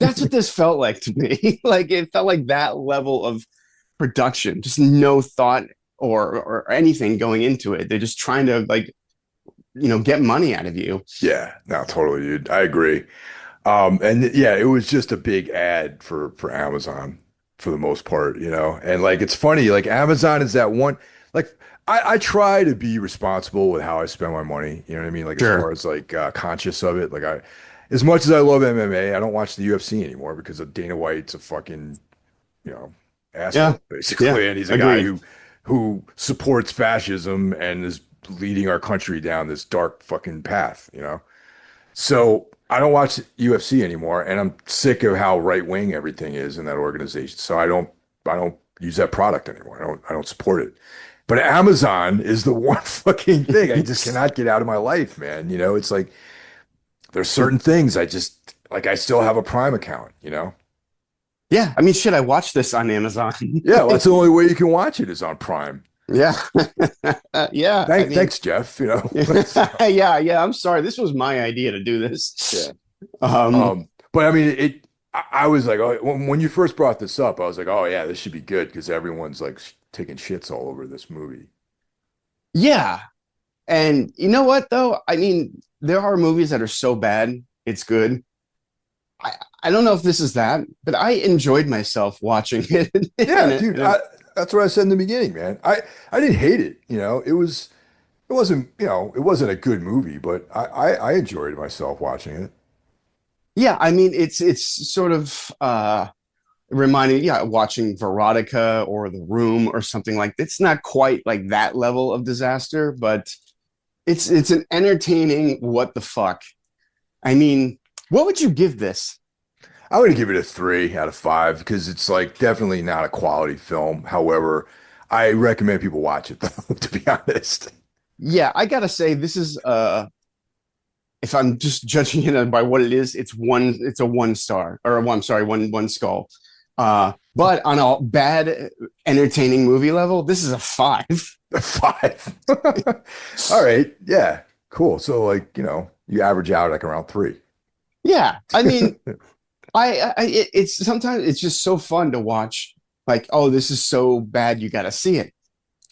That's what this felt like to me. Like it felt like that level of production, just no thought or anything going into it. They're just trying to like, get money out of you. Yeah, no, totally, dude. I agree. And yeah, it was just a big ad for Amazon for the most part, And like it's funny, like Amazon is that one like I try to be responsible with how I spend my money, you know what I mean? Like as far Sure. as like conscious of it. Like as much as I love MMA, I don't watch the UFC anymore because of Dana White's a fucking, you know, Yeah. asshole, Yeah. basically. And he's a guy Agreed. who supports fascism and is leading our country down this dark fucking path. So I don't watch UFC anymore, and I'm sick of how right wing everything is in that organization. So I don't use that product anymore. I don't support it. But Amazon is the one fucking thing I just cannot get out of my life, man. It's like there's certain things I just like. I still have a Prime account. Yeah, I mean, shit, I watched this on Amazon. Yeah, well, that's the only way you can watch it is on Prime. Yeah. Yeah, I mean, Thanks, Jeff. yeah, I'm sorry. This was my idea to do this. Yeah. Um, But I mean, I was like, oh, when you first brought this up, I was like, oh yeah, this should be good because everyone's like taking shits all over this movie. yeah. And you know what, though? I mean, there are movies that are so bad, it's good. I, I don't know if this is that, but I enjoyed myself watching it. Yeah, dude, that's what I said in the beginning, man. I didn't hate it. It wasn't a good movie, but I enjoyed myself watching it. Yeah, I mean, it's sort of reminding, yeah, watching Veronica or The Room or something like it's not quite like that level of disaster, but it's an entertaining what the fuck. I mean, what would you give this? I would give it a 3 out of 5 because it's like definitely not a quality film. However, I recommend people watch it though, to be honest. Yeah, I gotta say this is if I'm just judging it by what it is, it's a 1 star or one, I'm sorry, one skull. But on a bad entertaining movie level, this is a 5. A 5. All right. Yeah. Cool. So like, you average out like around 3. Yeah, I mean, it's sometimes it's just so fun to watch. Like, oh, this is so bad, you got to see it.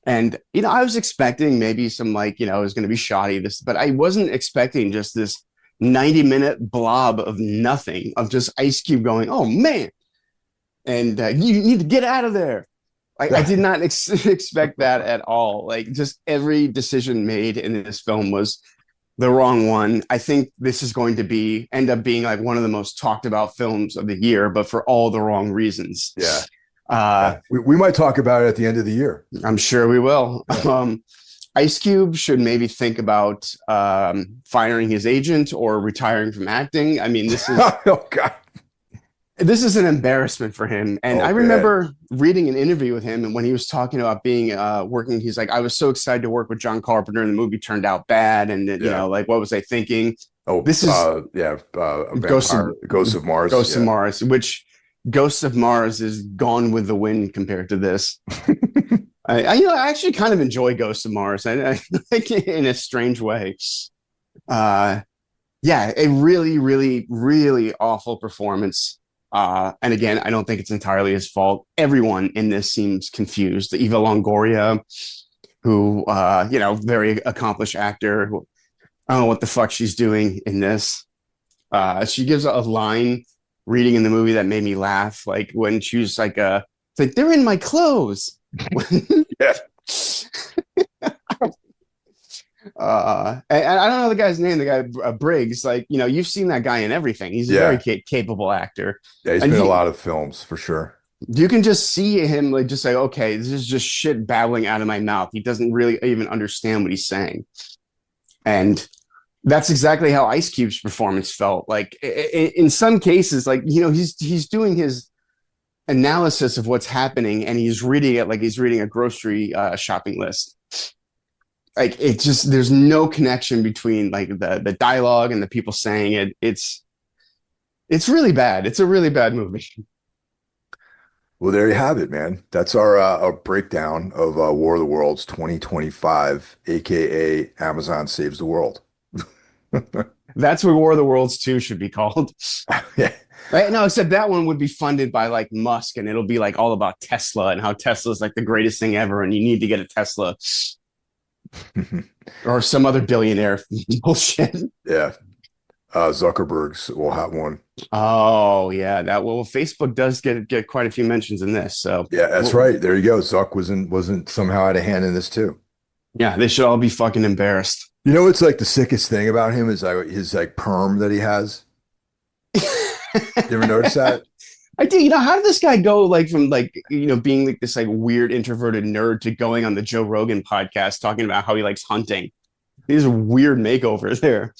And I was expecting maybe some like it was going to be shoddy but I wasn't expecting just this 90-minute blob of nothing of just Ice Cube going, oh man, and you need to get out of there. I did not expect that at all. Like just every decision made in this film was the wrong one. I think this is going to end up being like one of the most talked about films of the year, but for all the wrong reasons. Yeah. We might talk about it at the end of the year. I'm sure we will. Ice Cube should maybe think about firing his agent or retiring from acting. I mean, this is oh God. This is an embarrassment for him. And I remember reading an interview with him, and when he was talking about being working, he's like, I was so excited to work with John Carpenter, and the movie turned out bad. And like, what was I thinking? Oh, this is Ghosts of Mars. Ghosts of Mars, which Ghosts of Mars is Gone with the Wind compared to this. I actually kind of enjoy Ghosts of Mars, I think in a strange way. Yeah, a really, really, really awful performance. And again, I don't think it's entirely his fault. Everyone in this seems confused. Eva Longoria, who, very accomplished actor. I don't know what the fuck she's doing in this. She gives a line reading in the movie that made me laugh. Like when she was like, it's like, they're in my clothes. Yeah. And I don't know the guy's name, the guy Briggs. Like, you've seen that guy in everything. He's a very capable actor. Yeah, he's been in a lot of films for sure. You can just see him like just say, okay, this is just shit babbling out of my mouth. He doesn't really even understand what he's saying. And that's exactly how Ice Cube's performance felt. Like in some cases, like, he's doing his analysis of what's happening and he's reading it like he's reading a grocery shopping list. Like there's no connection between like the dialogue and the people saying it. It's really bad. It's a really bad movie. Well, there you have it, man. That's our breakdown of War of the Worlds 2025, aka Amazon Saves the World. That's what War of the Worlds 2 should be called. Yeah. Right? No, except that one would be funded by like Musk, and it'll be like all about Tesla and how Tesla's like the greatest thing ever, and you need to get a Tesla. Or some other billionaire bullshit. Yeah. Zuckerberg's will have one. Oh yeah, Facebook does get quite a few mentions in this. So yeah, that's right. There you go. Zuck wasn't somehow had a hand in this too. Yeah, they should all be fucking embarrassed. It's like the sickest thing about him is like his like perm that he has. You ever notice that? I do. How did this guy go like from like, being like this like weird introverted nerd to going on the Joe Rogan podcast talking about how he likes hunting? He's a weird makeover there.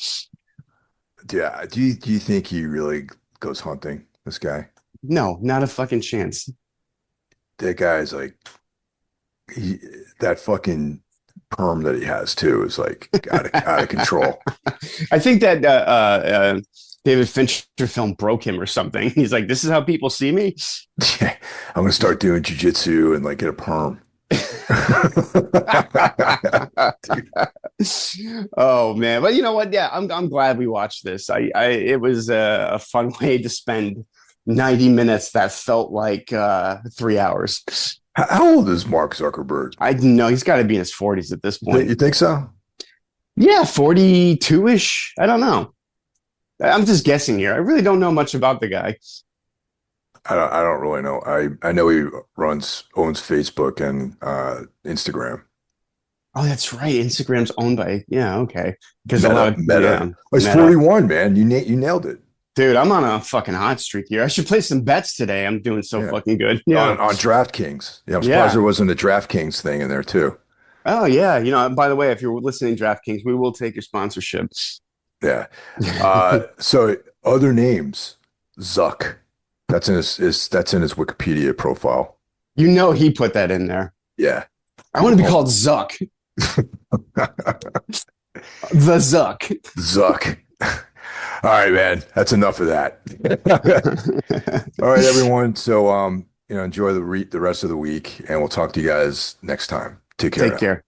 Do you think he really goes hunting, this guy? No, not a fucking chance. That guy's like he that fucking perm that he has too is like out of control. I think that David Fincher film broke him or something. He's like, this is how people see me. Yeah, I'm gonna start doing jujitsu and like get a perm. Oh man, but you know what? Yeah, I'm glad we watched this. It was a fun way to spend 90 minutes that felt like 3 hours. How old is Mark Zuckerberg? I know he's got to be in his 40s at this point. You think so? Yeah, 42-ish. I don't know. I'm just guessing here. I really don't know much about the guy. I don't really know. I know he owns Facebook and Instagram. Oh, that's right. Instagram's owned by, yeah, okay. Because a Meta, lot of, Meta. yeah, Oh, he's Meta. 41, man. You nailed it. Dude, I'm on a fucking hot streak here. I should play some bets today. I'm doing so Yeah. fucking good. Yeah. On DraftKings. Yeah, I'm surprised Yeah. there wasn't a DraftKings thing in there too. Oh, yeah. You know, by the way, if you're listening to DraftKings, we will take your sponsorship. Yeah. So other names, Zuck. That's in his Wikipedia profile. You know he put that in there. Yeah. I want to be called Zuck. The Zuck. Zuck. All right, man. That's enough of that. All right, everyone. So enjoy the rest of the week, and we'll talk to you guys next time. Take care. Take care.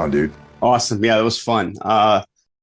dude. Awesome. Yeah, that was fun.